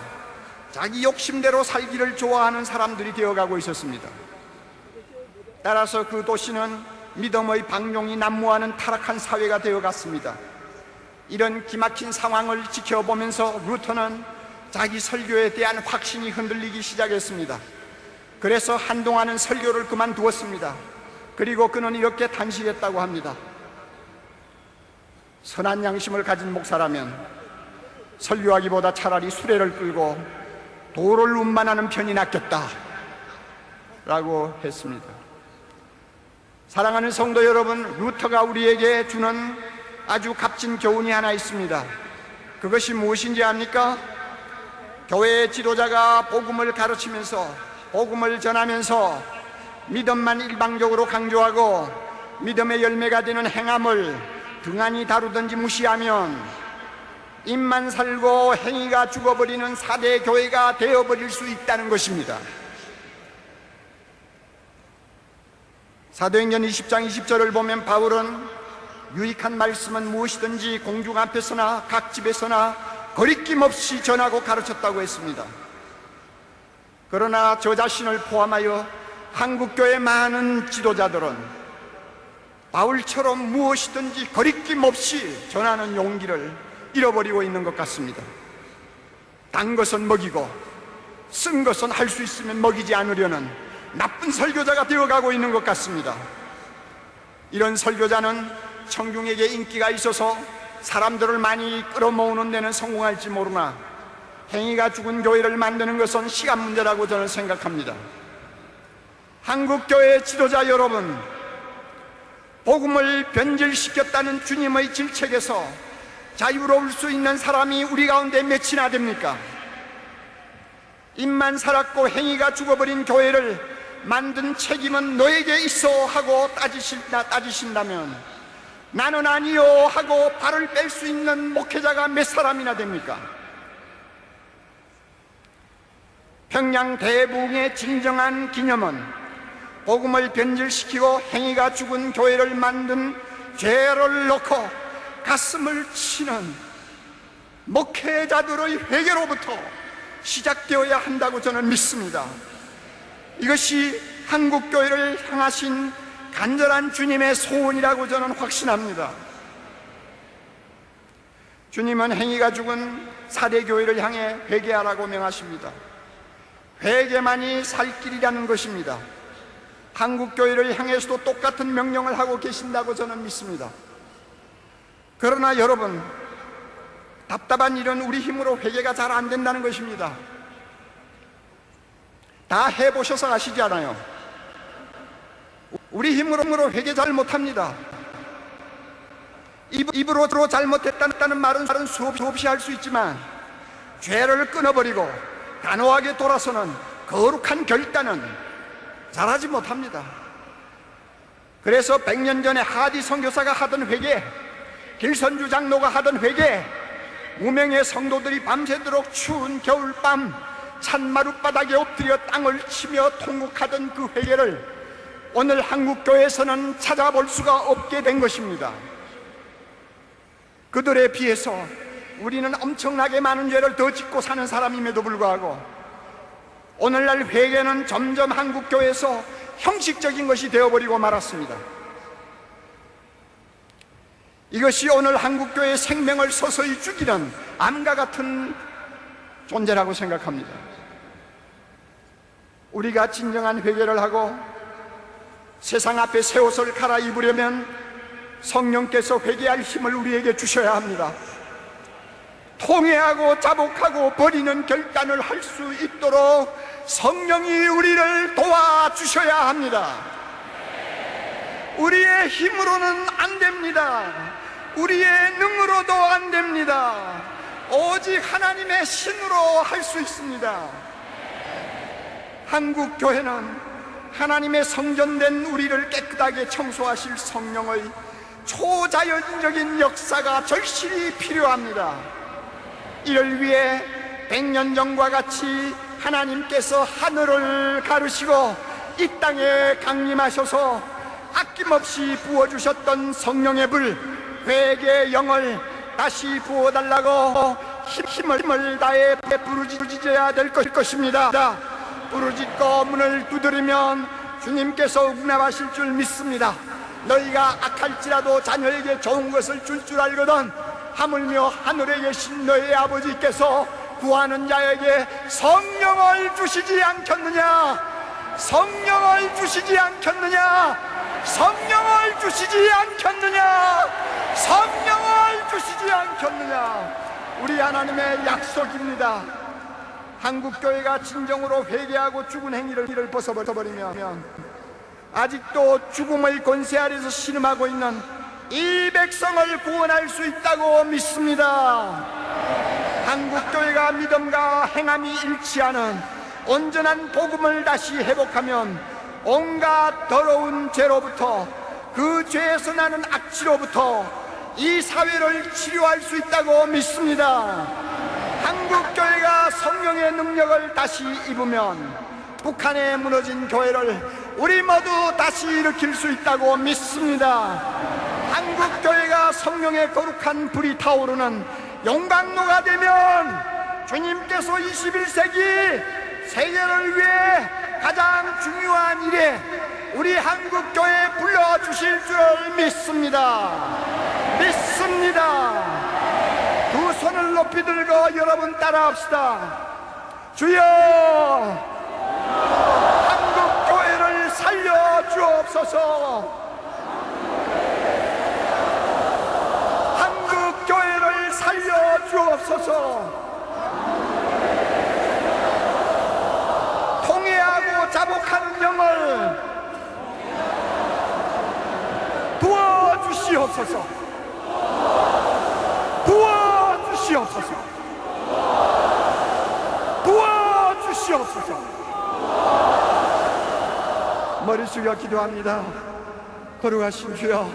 자기 욕심대로 살기를 좋아하는 사람들이 되어가고 있었습니다. 따라서 그 도시는 믿음의 방종이 난무하는 타락한 사회가 되어갔습니다. 이런 기막힌 상황을 지켜보면서 루터는 자기 설교에 대한 확신이 흔들리기 시작했습니다. 그래서 한동안은 설교를 그만두었습니다. 그리고 그는 이렇게 단식했다고 합니다. 선한 양심을 가진 목사라면 설교하기보다 차라리 수레를 끌고 도를 운반하는 편이 낫겠다 라고 했습니다. 사랑하는 성도 여러분, 루터가 우리에게 주는 아주 값진 교훈이 하나 있습니다. 그것이 무엇인지 압니까? 교회의 지도자가 복음을 가르치면서, 복음을 전하면서 믿음만 일방적으로 강조하고 믿음의 열매가 되는 행함을 등한히 다루든지 무시하면 입만 살고 행위가 죽어버리는 4대 교회가 되어버릴 수 있다는 것입니다. 사도행전 20장 20절을 보면 바울은 유익한 말씀은 무엇이든지 공중 앞에서나 각 집에서나 거리낌 없이 전하고 가르쳤다고 했습니다. 그러나 저 자신을 포함하여 한국교회 많은 지도자들은 바울처럼 무엇이든지 거리낌 없이 전하는 용기를 잃어버리고 있는 것 같습니다. 단 것은 먹이고 쓴 것은 할 수 있으면 먹이지 않으려는 나쁜 설교자가 되어가고 있는 것 같습니다. 이런 설교자는 청중에게 인기가 있어서 사람들을 많이 끌어모으는 데는 성공할지 모르나 행위가 죽은 교회를 만드는 것은 시간 문제라고 저는 생각합니다. 한국교회 지도자 여러분, 복음을 변질시켰다는 주님의 질책에서 자유로울 수 있는 사람이 우리 가운데 몇이나 됩니까? 입만 살았고 행위가 죽어버린 교회를 만든 책임은 너에게 있어 하고 따지신다면 나는 아니요 하고 발을 뺄 수 있는 목회자가 몇 사람이나 됩니까? 평양 대붕의 진정한 기념은 복음을 변질시키고 행위가 죽은 교회를 만든 죄를 넣고 가슴을 치는 목회자들의 회개로부터 시작되어야 한다고 저는 믿습니다. 이것이 한국교회를 향하신 간절한 주님의 소원이라고 저는 확신합니다. 주님은 행위가 죽은 4대 교회를 향해 회개하라고 명하십니다. 회개만이 살 길이라는 것입니다. 한국교회를 향해서도 똑같은 명령을 하고 계신다고 저는 믿습니다. 그러나 여러분, 답답한 일은 우리 힘으로 회개가 잘 안 된다는 것입니다. 다 해보셔서 아시지 않아요? 우리 힘으로 회개 잘 못합니다. 입으로 잘못했다는 말은 수없이 할 수 있지만 죄를 끊어버리고 단호하게 돌아서는 거룩한 결단은 잘하지 못합니다. 그래서 100년 전에 하디 선교사가 하던 회개, 길선주 장로가 하던 회개, 무명의 성도들이 밤새도록 추운 겨울밤 찬마룻바닥에 엎드려 땅을 치며 통곡하던 그 회개를 오늘 한국교회에서는 찾아볼 수가 없게 된 것입니다. 그들에 비해서 우리는 엄청나게 많은 죄를 더 짓고 사는 사람임에도 불구하고 오늘날 회개는 점점 한국교회에서 형식적인 것이 되어버리고 말았습니다. 이것이 오늘 한국교회의 생명을 서서히 죽이는 암과 같은 존재라고 생각합니다. 우리가 진정한 회개를 하고 세상 앞에 새 옷을 갈아입으려면 성령께서 회개할 힘을 우리에게 주셔야 합니다. 통회하고 자복하고 버리는 결단을 할 수 있도록 성령이 우리를 도와주셔야 합니다. 우리의 힘으로는 안 됩니다. 우리의 능으로도 안 됩니다. 오직 하나님의 신으로 할 수 있습니다. 한국 교회는 하나님의 성전된 우리를 깨끗하게 청소하실 성령의 초자연적인 역사가 절실히 필요합니다. 이를 위해 100년 전과 같이 하나님께서 하늘을 가르시고 이 땅에 강림하셔서 아낌없이 부어주셨던 성령의 불, 회개의 영을 다시 부어달라고 힘을 다해 부르짖어야 될 것입니다. 부르짖고 문을 두드리면 주님께서 응답하실 줄 믿습니다. 너희가 악할지라도 자녀에게 좋은 것을 줄 알거든 하물며 하늘에 계신 너희 아버지께서 구하는 자에게 성령을 주시지 않겠느냐? 성령을 주시지 않겠느냐? 성령을 주시지 않겠느냐? 성령을 주시지 않겠느냐? 우리 하나님의 약속입니다. 한국교회가 진정으로 회개하고 죽은 행위를 벗어버리면 아직도 죽음의 권세 아래서 신음하고 있는 이 백성을 구원할 수 있다고 믿습니다. 한국교회가 믿음과 행함이 일치하는 온전한 복음을 다시 회복하면 온갖 더러운 죄로부터, 그 죄에서 나는 악취로부터 이 사회를 치료할 수 있다고 믿습니다. 한국교회가 성령의 능력을 다시 입으면 북한에 무너진 교회를 우리 모두 다시 일으킬 수 있다고 믿습니다. 한국교회가 성령의 거룩한 불이 타오르는 용광로가 되면 주님께서 21세기 세계를 위해 가장 중요한 일에 우리 한국교회에 불러주실 줄 믿습니다. 두 손을 높이 들고 여러분 따라합시다. 주여, 한국교회를 살려 주옵소서. 한국교회를 살려 주옵소서. 통회하고 자복하는 영을 도와주시옵소서. 도와주시옵소서. 머리 숙여 기도합니다. 거룩하신 주여,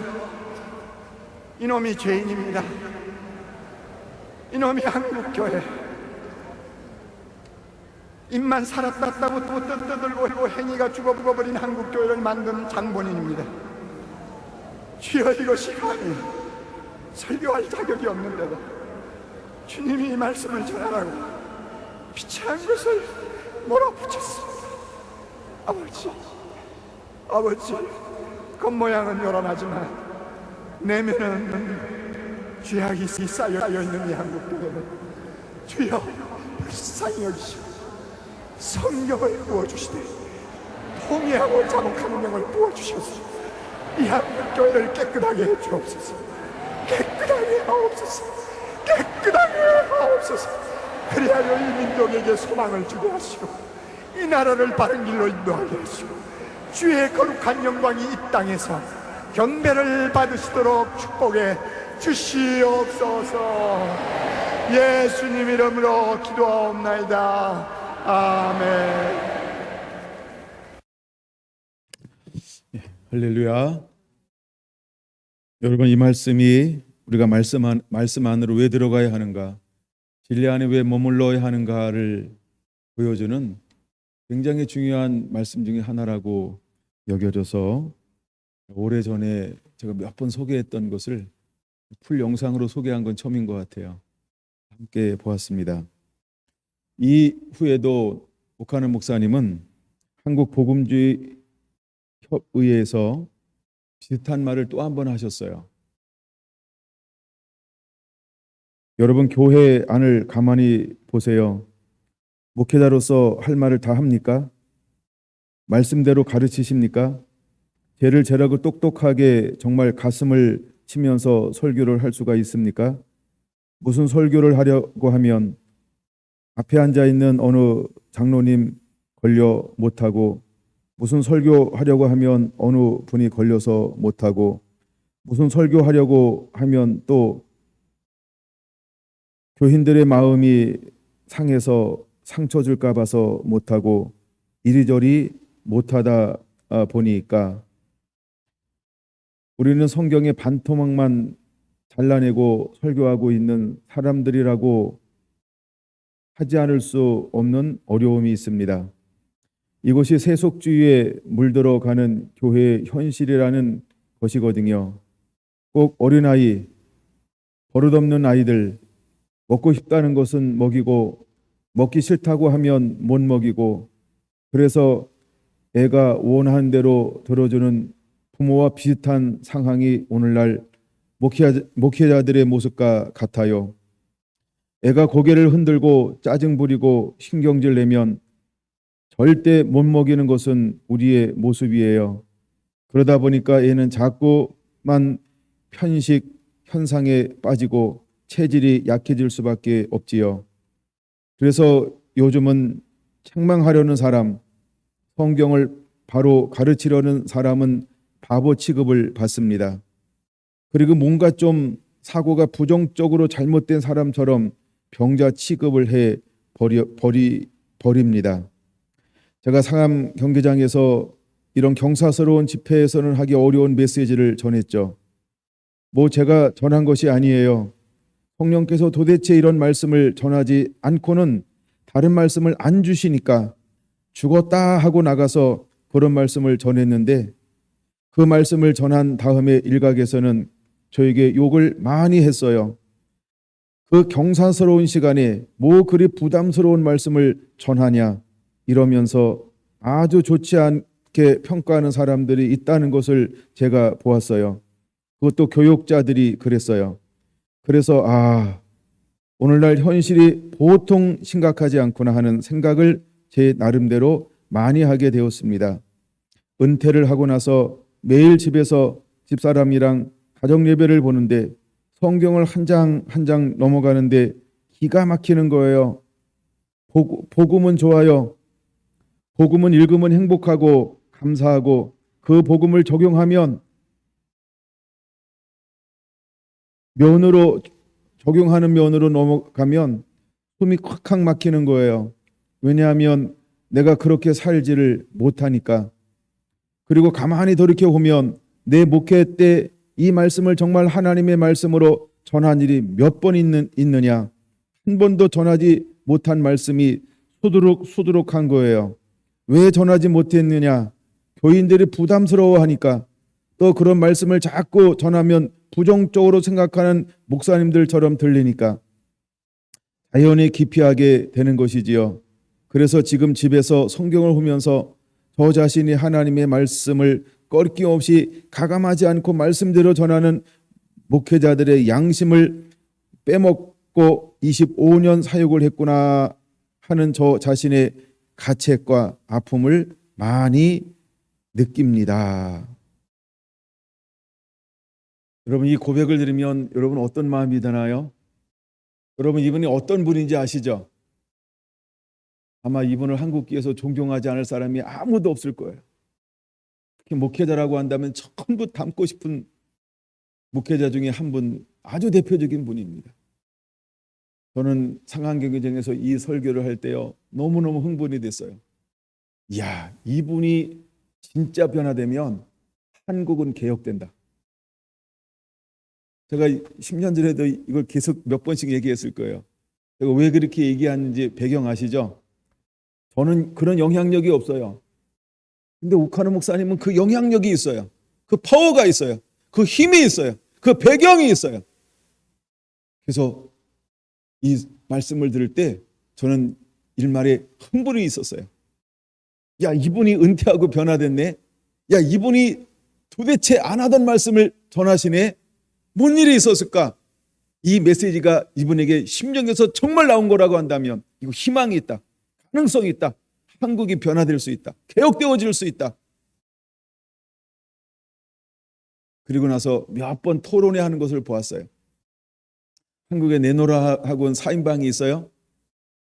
이놈이 죄인입니다. 이놈이 한국교회 입만 살았다고 떠들고 행위가 죽어버린 한국교회를 만든 장본인입니다. 주여, 이것이 감히 설교할 자격이 없는데도 주님이 이 말씀을 전하라고 비참한 것을 몰아붙였습니다. 아버지, 겉모양은 요란하지만 내면은 죄악이 쌓여있는 이 한국교회는 주여 불쌍히 여기시고 성령을 부어주시되 통회하고 자복하는 영을 부어주셔서 이 한국교회를 깨끗하게 해주옵소서. 깨끗하게 하옵소서. 그리하여 이 민족에게 소망을 주게 하시고 이 나라를 바른 길로 인도하게 하시고 주의 거룩한 영광이 이 땅에서 경배를 받으시도록 축복해 주시옵소서. 예수님 이름으로 기도하옵나이다. 아멘. 할렐루야. 여러분, 이 말씀이 우리가 말씀 안으로 왜 들어가야 하는가, 진리 안에 왜 머물러야 하는가를 보여주는 굉장히 중요한 말씀 중에 하나라고 여겨져서 오래전에 제가 몇 번 소개했던 것을 풀 영상으로 소개한 건 처음인 것 같아요. 함께 보았습니다. 이후에도 오카는 목사님은 한국 복음주의 협의회에서 비슷한 말을 또 한 번 하셨어요. 여러분, 교회 안을 가만히 보세요. 목회자로서 할 말을 다 합니까? 말씀대로 가르치십니까? 죄를 죄라고 똑똑하게 정말 가슴을 치면서 설교를 할 수가 있습니까? 무슨 설교를 하려고 하면 앞에 앉아 있는 어느 장로님 걸려 못하고, 무슨 설교하려고 하면 어느 분이 걸려서 못하고, 무슨 설교하려고 하면 또 교인들의 마음이 상해서 상처 줄까 봐서 못하고, 이리저리 못하다 보니까 우리는 성경의 반토막만 잘라내고 설교하고 있는 사람들이라고 하지 않을 수 없는 어려움이 있습니다. 이것이 세속주의에 물들어가는 교회의 현실이라는 것이거든요. 꼭 어린아이, 버릇없는 아이들, 먹고 싶다는 것은 먹이고 먹기 싫다고 하면 못 먹이고, 그래서 애가 원하는 대로 들어주는 부모와 비슷한 상황이 오늘날 목회자들의 모습과 같아요. 애가 고개를 흔들고 짜증 부리고 신경질 내면 절대 못 먹이는 것은 우리의 모습이에요. 그러다 보니까 애는 자꾸만 편식 현상에 빠지고 체질이 약해질 수밖에 없지요. 그래서 요즘은 책망하려는 사람, 성경을 바로 가르치려는 사람은 바보 취급을 받습니다. 그리고 뭔가 좀 사고가 부정적으로 잘못된 사람처럼 병자 취급을 해 버립니다. 제가 상암 경기장에서 이런 경사스러운 집회에서는 하기 어려운 메시지를 전했죠. 뭐 제가 전한 것이 아니에요. 성령께서 도대체 이런 말씀을 전하지 않고는 다른 말씀을 안 주시니까 죽었다 하고 나가서 그런 말씀을 전했는데, 그 말씀을 전한 다음에 일각에서는 저에게 욕을 많이 했어요. 그 경사스러운 시간에 뭐 그리 부담스러운 말씀을 전하냐 이러면서 아주 좋지 않게 평가하는 사람들이 있다는 것을 제가 보았어요. 그것도 교육자들이 그랬어요. 그래서 오늘날 현실이 보통 심각하지 않구나 하는 생각을 제 나름대로 많이 하게 되었습니다. 은퇴를 하고 나서 매일 집에서 집사람이랑 가정 예배를 보는데 성경을 한 장 한 장 넘어가는데 기가 막히는 거예요. 복음은 좋아요. 복음은 읽으면 행복하고 감사하고 그 복음을 적용하면 적용하는 면으로 넘어가면 숨이 콱콱 막히는 거예요. 왜냐하면 내가 그렇게 살지를 못하니까. 그리고 가만히 돌이켜 보면 내 목회 때 이 말씀을 정말 하나님의 말씀으로 전한 일이 몇 번 있느냐? 한 번도 전하지 못한 말씀이 수두룩한 거예요. 왜 전하지 못했느냐? 교인들이 부담스러워하니까, 또 그런 말씀을 자꾸 전하면 부정적으로 생각하는 목사님들처럼 들리니까 자연히 기피하게 되는 것이지요. 그래서 지금 집에서 성경을 보면서 저 자신이 하나님의 말씀을 꺼리낌없이 가감하지 않고 말씀대로 전하는 목회자들의 양심을 빼먹고 25년 사역을 했구나 하는 저 자신의 가책과 아픔을 많이 느낍니다. 여러분, 이 고백을 들으면 여러분 어떤 마음이 드나요? 여러분, 이분이 어떤 분인지 아시죠? 아마 이분을 한국교회에서 존경하지 않을 사람이 아무도 없을 거예요. 특히 목회자라고 한다면 전부 닮고 싶은 목회자 중에 한 분, 아주 대표적인 분입니다. 저는 상암경기장에서 이 설교를 할 때요, 너무너무 흥분이 됐어요. 이야, 이분이 진짜 변화되면 한국은 개혁된다. 제가 10년 전에도 이걸 계속 몇 번씩 얘기했을 거예요. 제가 왜 그렇게 얘기하는지 배경 아시죠? 저는 그런 영향력이 없어요. 근데 오카노 목사님은 그 영향력이 있어요. 그 파워가 있어요. 그 힘이 있어요. 그 배경이 있어요. 그래서 이 말씀을 들을 때 저는 일말에 흥분이 있었어요. 야, 이분이 은퇴하고 변화됐네. 야, 이분이 도대체 안 하던 말씀을 전하시네. 뭔 일이 있었을까? 이 메시지가 이분에게 심령에서 정말 나온 거라고 한다면 이거 희망이 있다. 가능성이 있다. 한국이 변화될 수 있다. 개혁되어질 수 있다. 그리고 나서 몇 번 토론회 하는 것을 보았어요. 한국에 내노라 학원 4인방이 있어요.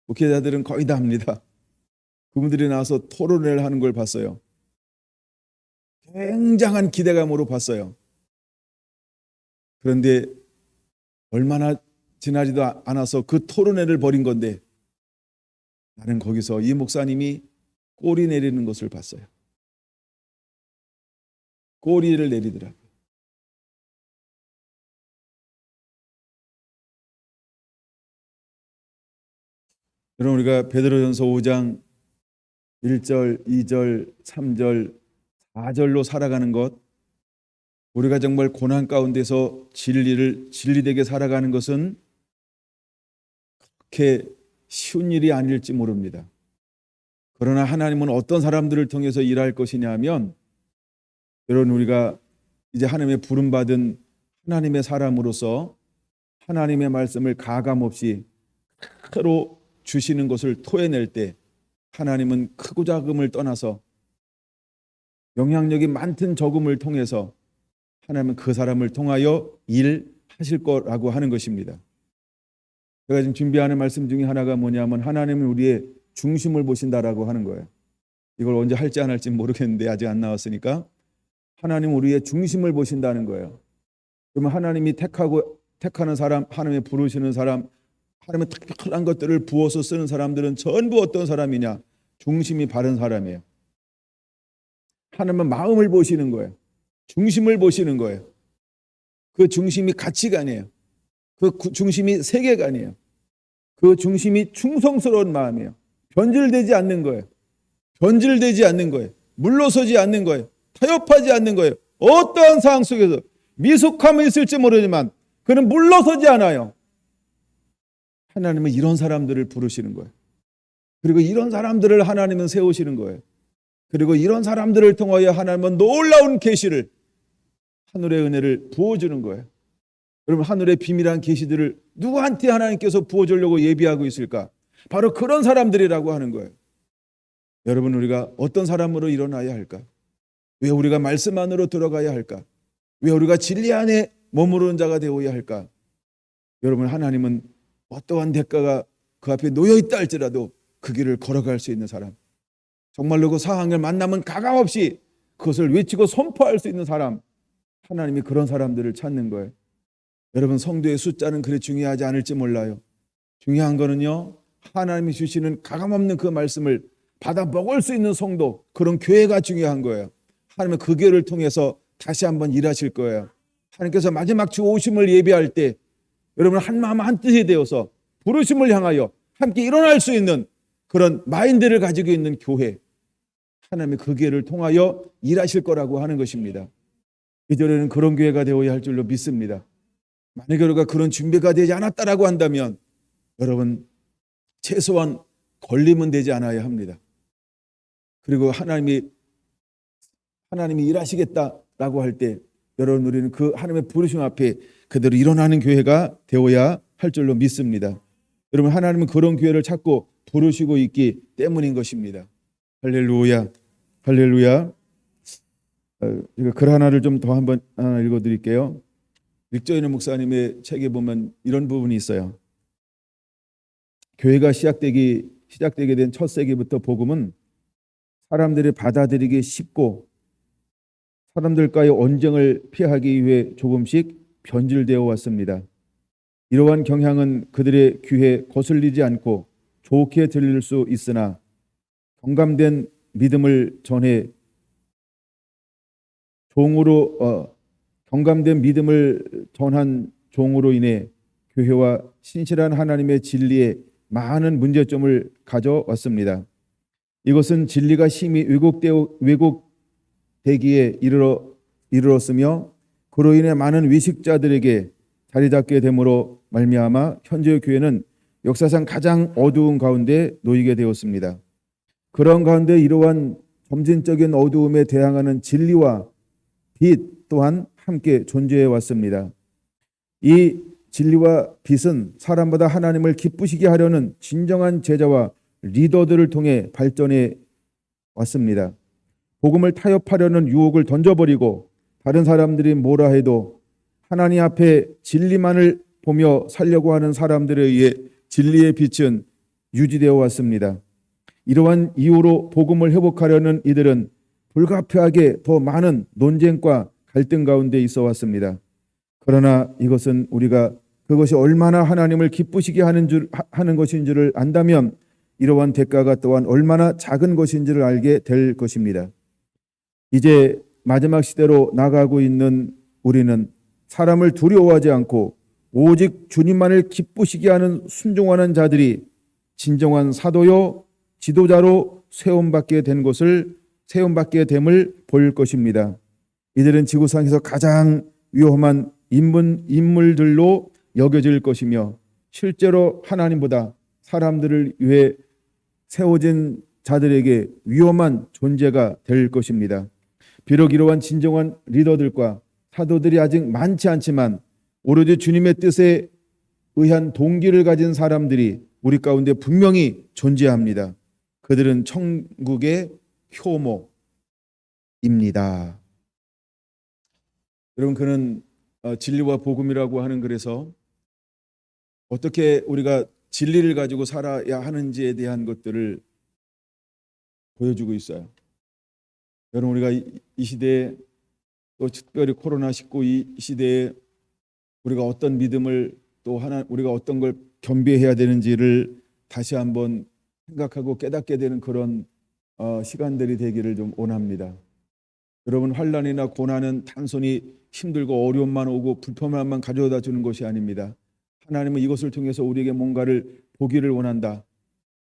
목회자들은 거의 다 합니다. 그분들이 나와서 토론회를 하는 걸 봤어요. 굉장한 기대감으로 봤어요. 그런데 얼마나 지나지도 않아서 그 토론회를 벌인 건데 나는 거기서 이 목사님이 꼬리 내리는 것을 봤어요. 꼬리를 내리더라고요. 여러분, 우리가 베드로전서 5장 1절, 2절, 3절, 4절로 살아가는 것, 우리가 정말 고난 가운데서 진리되게 살아가는 것은 그렇게 쉬운 일이 아닐지 모릅니다. 그러나 하나님은 어떤 사람들을 통해서 일할 것이냐 하면, 여러분, 우리가 이제 하나님의 부름받은 하나님의 사람으로서 하나님의 말씀을 가감없이 그대로 주시는 것을 토해낼 때 하나님은 크고 작음을 떠나서 영향력이 많든 적음을 통해서 하나님은 그 사람을 통하여 일하실 거라고 하는 것입니다. 제가 지금 준비하는 말씀 중에 하나가 뭐냐면 하나님은 우리의 중심을 보신다라고 하는 거예요. 이걸 언제 할지 안 할지 모르겠는데 아직 안 나왔으니까 하나님은 우리의 중심을 보신다는 거예요. 그러면 하나님이 택하는 사람, 하나님이 부르시는 사람, 하나님의 특별한 것들을 부어서 쓰는 사람들은 전부 어떤 사람이냐? 중심이 바른 사람이에요. 하나님은 마음을 보시는 거예요. 중심을 보시는 거예요. 그 중심이 가치관이에요. 그 중심이 세계관이에요. 그 중심이 충성스러운 마음이에요. 변질되지 않는 거예요. 변질되지 않는 거예요. 물러서지 않는 거예요. 타협하지 않는 거예요. 어떠한 상황 속에서 미숙함이 있을지 모르지만 그는 물러서지 않아요. 하나님은 이런 사람들을 부르시는 거예요. 그리고 이런 사람들을 하나님은 세우시는 거예요. 그리고 이런 사람들을 통하여 하나님은 놀라운 계시를, 하늘의 은혜를 부어주는 거예요. 여러분, 하늘의 비밀한 계시들을 누구한테 하나님께서 부어주려고 예비하고 있을까? 바로 그런 사람들이라고 하는 거예요. 여러분, 우리가 어떤 사람으로 일어나야 할까? 왜 우리가 말씀 안으로 들어가야 할까? 왜 우리가 진리 안에 머무르는 자가 되어야 할까? 여러분, 하나님은 어떠한 대가가 그 앞에 놓여 있다 할지라도 그 길을 걸어갈 수 있는 사람, 정말로 그 상황을 만나면 가감없이 그것을 외치고 선포할 수 있는 사람, 하나님이 그런 사람들을 찾는 거예요. 여러분, 성도의 숫자는 그리 중요하지 않을지 몰라요. 중요한 거는요, 하나님이 주시는 가감없는 그 말씀을 받아 먹을 수 있는 성도, 그런 교회가 중요한 거예요. 하나님은 그 교회를 통해서 다시 한번 일하실 거예요. 하나님께서 마지막 주 오심을 예비할 때 여러분 한 마음 한 뜻이 되어서 부르심을 향하여 함께 일어날 수 있는 그런 마인드를 가지고 있는 교회, 하나님이 그 교회를 통하여 일하실 거라고 하는 것입니다. 이제는 그런 교회가 되어야 할 줄로 믿습니다. 만약에 우리가 그런 준비가 되지 않았다라고 한다면 여러분 최소한 걸림은 되지 않아야 합니다. 그리고 하나님이 일하시겠다라고 할 때 여러분 우리는 그 하나님의 부르심 앞에 그대로 일어나는 교회가 되어야 할 줄로 믿습니다. 여러분, 하나님은 그런 교회를 찾고 부르시고 있기 때문인 것입니다. 할렐루야, 할렐루야. 글 하나를 좀 더 한번 하나 읽어드릴게요. 릭조이너 목사님의 책에 보면 이런 부분이 있어요. 교회가 시작되게 된 첫 세기부터 복음은 사람들이 받아들이기 쉽고 사람들과의 언쟁을 피하기 위해 조금씩 변질되어 왔습니다. 이러한 경향은 그들의 귀에 거슬리지 않고 좋게 들릴 수 있으나 경감된 믿음을 전해 경감된 믿음을 전한 종으로 인해 교회와 신실한 하나님의 진리에 많은 문제점을 가져왔습니다. 이것은 진리가 심히 왜곡되기에 이르렀으며 그로 인해 많은 위식자들에게 자리 잡게 됨으로 말미암아 현재의 교회는 역사상 가장 어두운 가운데 놓이게 되었습니다. 그런 가운데 이러한 점진적인 어두움에 대항하는 진리와 빛 또한 함께 존재해 왔습니다. 이 진리와 빛은 사람보다 하나님을 기쁘시게 하려는 진정한 제자와 리더들을 통해 발전해 왔습니다. 복음을 타협하려는 유혹을 던져버리고 다른 사람들이 뭐라 해도 하나님 앞에 진리만을 보며 살려고 하는 사람들에 의해 진리의 빛은 유지되어 왔습니다. 이러한 이유로 복음을 회복하려는 이들은 불가피하게 더 많은 논쟁과 갈등 가운데 있어 왔습니다. 그러나 이것은 우리가 그것이 얼마나 하나님을 기쁘시게 하는 것인 줄을 안다면 이러한 대가가 또한 얼마나 작은 것인지를 알게 될 것입니다. 이제 마지막 시대로 나가고 있는 우리는 사람을 두려워하지 않고 오직 주님만을 기쁘시게 하는 순종하는 자들이 진정한 사도요 지도자로 세움받게 됨을 볼 것입니다. 이들은 지구상에서 가장 위험한 인물들로 여겨질 것이며 실제로 하나님보다 사람들을 위해 세워진 자들에게 위험한 존재가 될 것입니다. 비록 이러한 진정한 리더들과 사도들이 아직 많지 않지만 오로지 주님의 뜻에 의한 동기를 가진 사람들이 우리 가운데 분명히 존재합니다. 그들은 천국의 효모입니다. 여러분, 그는 진리와 복음이라고 하는 글에서 어떻게 우리가 진리를 가지고 살아야 하는지에 대한 것들을 보여주고 있어요. 여러분, 우리가 이 시대에, 또 특별히 코로나19 이 시대에 우리가 어떤 믿음을, 또 우리가 어떤 걸 겸비해야 되는지를 다시 한번 생각하고 깨닫게 되는 그런 시간들이 되기를 좀 원합니다. 여러분, 환난이나 고난은 단순히 힘들고 어려움만 오고 불편함만 가져다 주는 것이 아닙니다. 하나님은 이것을 통해서 우리에게 뭔가를 보기를 원한다.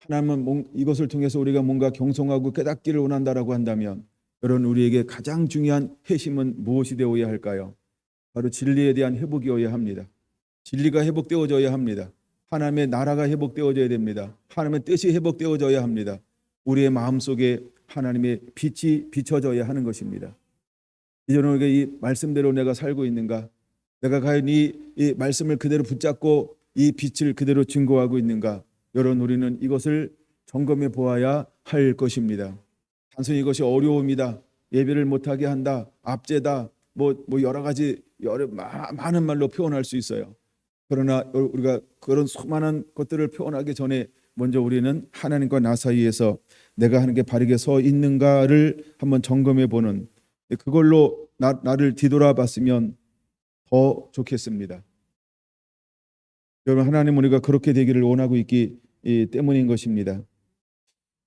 하나님은 이것을 통해서 우리가 뭔가 경성하고 깨닫기를 원한다라고 한다면, 여러분, 우리에게 가장 중요한 핵심은 무엇이 되어야 할까요? 바로 진리에 대한 회복이어야 합니다. 진리가 회복되어져야 합니다. 하나님의 나라가 회복되어져야 됩니다. 하나님의 뜻이 회복되어져야 합니다. 우리의 마음속에 하나님의 빛이 비춰져야 하는 것입니다. 이제는 우리가 이 말씀대로 내가 살고 있는가? 내가 과연 이 말씀을 그대로 붙잡고 이 빛을 그대로 증거하고 있는가? 여러분, 우리는 이것을 점검해 보아야 할 것입니다. 단순히 이것이 어려움이다, 예배를 못하게 한다, 압제다, 뭐 여러 가지 많은 말로 표현할 수 있어요. 그러나 우리가 그런 수많은 것들을 표현하기 전에 먼저 우리는 하나님과 나 사이에서 내가 하는 게 바르게 서 있는가를 한번 점검해 보는, 그걸로 나를 뒤돌아봤으면 더 좋겠습니다. 여러분, 하나님 우리가 그렇게 되기를 원하고 있기 때문인 것입니다.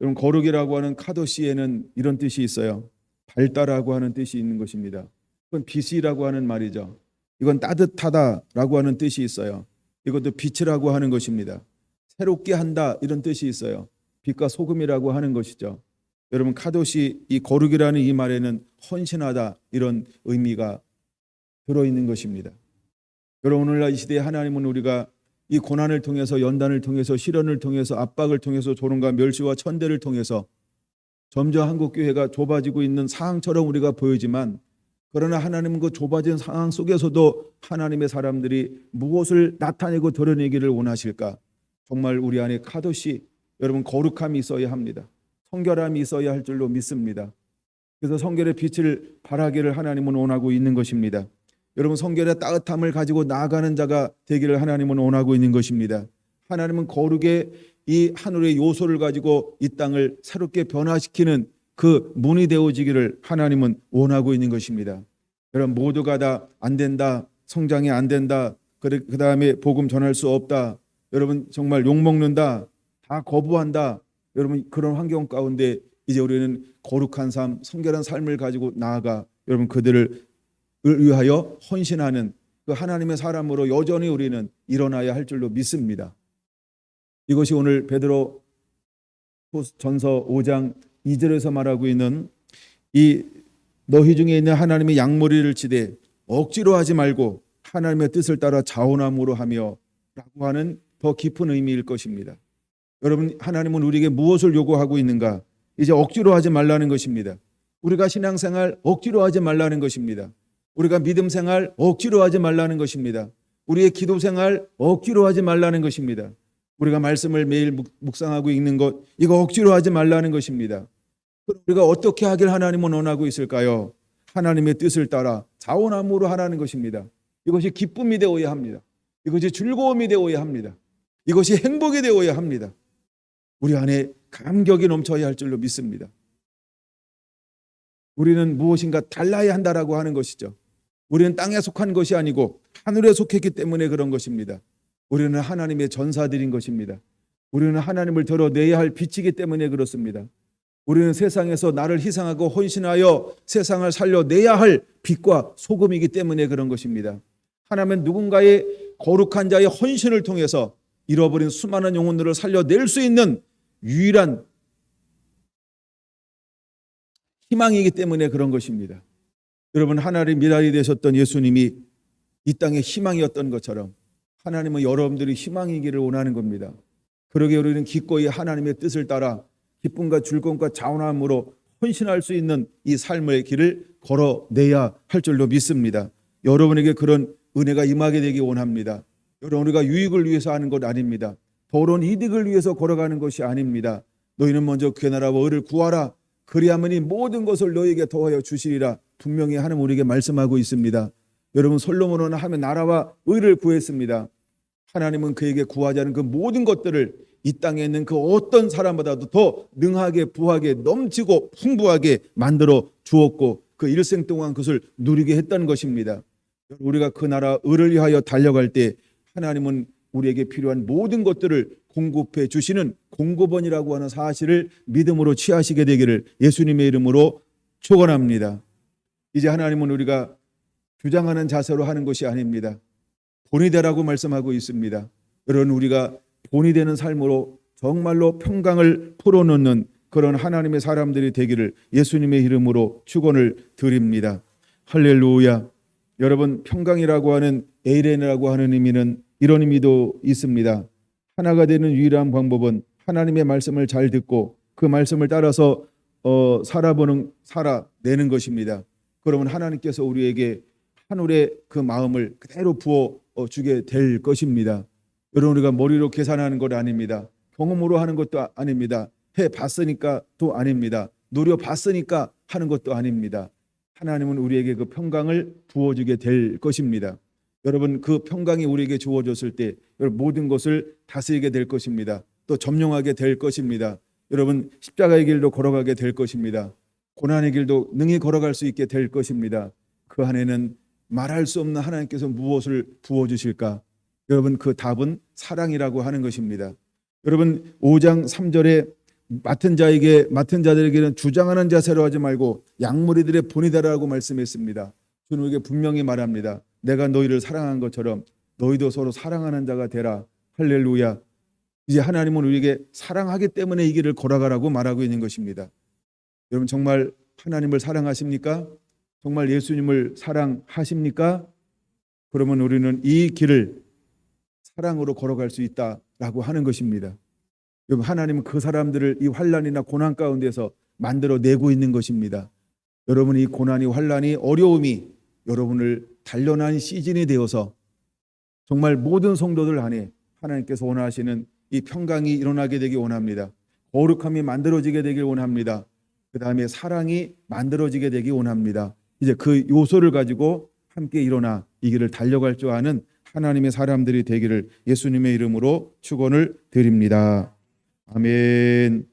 여러분, 거룩이라고 하는 카도시에는 이런 뜻이 있어요. 밝다라고 하는 뜻이 있는 것입니다. 그건 빛이라고 하는 말이죠. 이건 따뜻하다라고 하는 뜻이 있어요. 이것도 빛이라고 하는 것입니다. 새롭게 한다, 이런 뜻이 있어요. 빛과 소금이라고 하는 것이죠. 여러분, 카도시, 이 거룩이라는 이 말에는 헌신하다, 이런 의미가 들어있는 것입니다. 여러분, 오늘날 이 시대에 하나님은 우리가 이 고난을 통해서, 연단을 통해서, 시련을 통해서, 압박을 통해서, 조롱과 멸시와 천대를 통해서 점점 한국교회가 좁아지고 있는 상황처럼 우리가 보이지만, 그러나 하나님은 그 좁아진 상황 속에서도 하나님의 사람들이 무엇을 나타내고 드러내기를 원하실까? 정말 우리 안에 카도시, 여러분, 거룩함이 있어야 합니다. 성결함이 있어야 할 줄로 믿습니다. 그래서 성결의 빛을 발하기를 하나님은 원하고 있는 것입니다. 여러분, 성결의 따뜻함을 가지고 나아가는 자가 되기를 하나님은 원하고 있는 것입니다. 하나님은 거룩의 이 하늘의 요소를 가지고 이 땅을 새롭게 변화시키는 그 문이 되어지기를 하나님은 원하고 있는 것입니다. 여러분, 모두가 다 안 된다, 성장이 안 된다, 그 다음에 복음 전할 수 없다, 여러분 정말 욕먹는다, 다 거부한다, 여러분 그런 환경 가운데 이제 우리는 거룩한 삶, 성결한 삶을 가지고 나아가 여러분 그들을 위하여 헌신하는 그 하나님의 사람으로 여전히 우리는 일어나야 할 줄로 믿습니다. 이것이 오늘 베드로 전서 5장 2절에서 말하고 있는 이 너희 중에 있는 하나님의 양머리를 치되 억지로 하지 말고 하나님의 뜻을 따라 자원함으로 하며 라고 하는 더 깊은 의미일 것입니다. 여러분, 하나님은 우리에게 무엇을 요구하고 있는가? 이제 억지로 하지 말라는 것입니다. 우리가 신앙생활 억지로 하지 말라는 것입니다. 우리가 믿음생활 억지로 하지 말라는 것입니다. 우리의 기도생활 억지로 하지 말라는 것입니다. 우리가 말씀을 매일 묵상하고 읽는 것, 이거 억지로 하지 말라는 것입니다. 우리가 어떻게 하길 하나님은 원하고 있을까요? 하나님의 뜻을 따라 자원함으로 하라는 것입니다. 이것이 기쁨이 되어야 합니다. 이것이 즐거움이 되어야 합니다. 이것이 행복이 되어야 합니다. 우리 안에 감격이 넘쳐야 할 줄로 믿습니다. 우리는 무엇인가 달라야 한다라고 하는 것이죠. 우리는 땅에 속한 것이 아니고 하늘에 속했기 때문에 그런 것입니다. 우리는 하나님의 전사들인 것입니다. 우리는 하나님을 드러내야 할 빛이기 때문에 그렇습니다. 우리는 세상에서 나를 희생하고 헌신하여 세상을 살려내야 할 빛과 소금이기 때문에 그런 것입니다. 하나님은 누군가의 거룩한 자의 헌신을 통해서 잃어버린 수많은 영혼들을 살려낼 수 있는 유일한 희망이기 때문에 그런 것입니다. 여러분, 하나님의 미랄이 되셨던 예수님이 이 땅의 희망이었던 것처럼 하나님은 여러분들이 희망이기를 원하는 겁니다. 그러기에 우리는 기꺼이 하나님의 뜻을 따라 기쁨과 즐거움과 자원함으로 헌신할 수 있는 이 삶의 길을 걸어내야 할 줄로 믿습니다. 여러분에게 그런 은혜가 임하게 되기 원합니다. 여러분, 우리가 유익을 위해서 하는 것 아닙니다. 더러운 이득을 위해서 걸어가는 것이 아닙니다. 너희는 먼저 그의 나라와 의를 구하라. 그리하면 이 모든 것을 너희에게 더하여 주시리라. 분명히 하나님 우리에게 말씀하고 있습니다. 여러분, 솔로몬은 하면 나라와 의를 구했습니다. 하나님은 그에게 구하지 않은 그 모든 것들을 이 땅에 있는 그 어떤 사람보다도 더 능하게 부하게 넘치고 풍부하게 만들어 주었고 그 일생 동안 그것을 누리게 했다는 것입니다. 우리가 그 나라 의를 위하여 달려갈 때 하나님은 우리에게 필요한 모든 것들을 공급해 주시는 공급원이라고 하는 사실을 믿음으로 취하시게 되기를 예수님의 이름으로 축원합니다. 이제 하나님은 우리가 주장하는 자세로 하는 것이 아닙니다. 본이 되라고 말씀하고 있습니다. 여러분, 우리가 본이 되는 삶으로 정말로 평강을 풀어놓는 그런 하나님의 사람들이 되기를 예수님의 이름으로 축원을 드립니다. 할렐루야. 여러분, 평강이라고 하는 에이렌이라고 하는 의미는 이런 의미도 있습니다. 하나가 되는 유일한 방법은 하나님의 말씀을 잘 듣고 그 말씀을 따라서 살아내는 것입니다. 그러면 하나님께서 우리에게 하늘의 그 마음을 그대로 부어 주게 될 것입니다. 여러분, 우리가 머리로 계산하는 것 아닙니다. 경험으로 하는 것도 아닙니다. 해봤으니까 또 아닙니다. 누려봤으니까 하는 것도 아닙니다. 하나님은 우리에게 그 평강을 부어주게 될 것입니다. 여러분, 그 평강이 우리에게 주어졌을 때 모든 것을 다스리게 될 것입니다. 또 점령하게 될 것입니다. 여러분, 십자가의 길도 걸어가게 될 것입니다. 고난의 길도 능히 걸어갈 수 있게 될 것입니다. 그 안에는 말할 수 없는 하나님께서 무엇을 부어주실까? 여러분, 그 답은 사랑이라고 하는 것입니다. 여러분, 5장 3절에 맡은 자들에게는 주장하는 자세로 하지 말고 양무리들의 본이다라고 말씀했습니다. 주는 우리에게 분명히 말합니다. 내가 너희를 사랑한 것처럼 너희도 서로 사랑하는 자가 되라. 할렐루야. 이제 하나님은 우리에게 사랑하기 때문에 이 길을 걸어가라고 말하고 있는 것입니다. 여러분, 정말 하나님을 사랑하십니까? 정말 예수님을 사랑하십니까? 그러면 우리는 이 길을 사랑으로 걸어갈 수 있다라고 하는 것입니다. 여러분, 하나님은 그 사람들을 이 환난이나 고난 가운데서 만들어내고 있는 것입니다. 여러분, 이 고난이 환난이 어려움이 여러분을 단련한 시즌이 되어서 정말 모든 성도들 안에 하나님께서 원하시는 이 평강이 일어나게 되길 원합니다. 거룩함이 만들어지게 되길 원합니다. 그 다음에 사랑이 만들어지게 되길 원합니다. 이제 그 요소를 가지고 함께 일어나 이 길을 달려갈 줄 아는 하나님의 사람들이 되기를 예수님의 이름으로 축원을 드립니다. 아멘.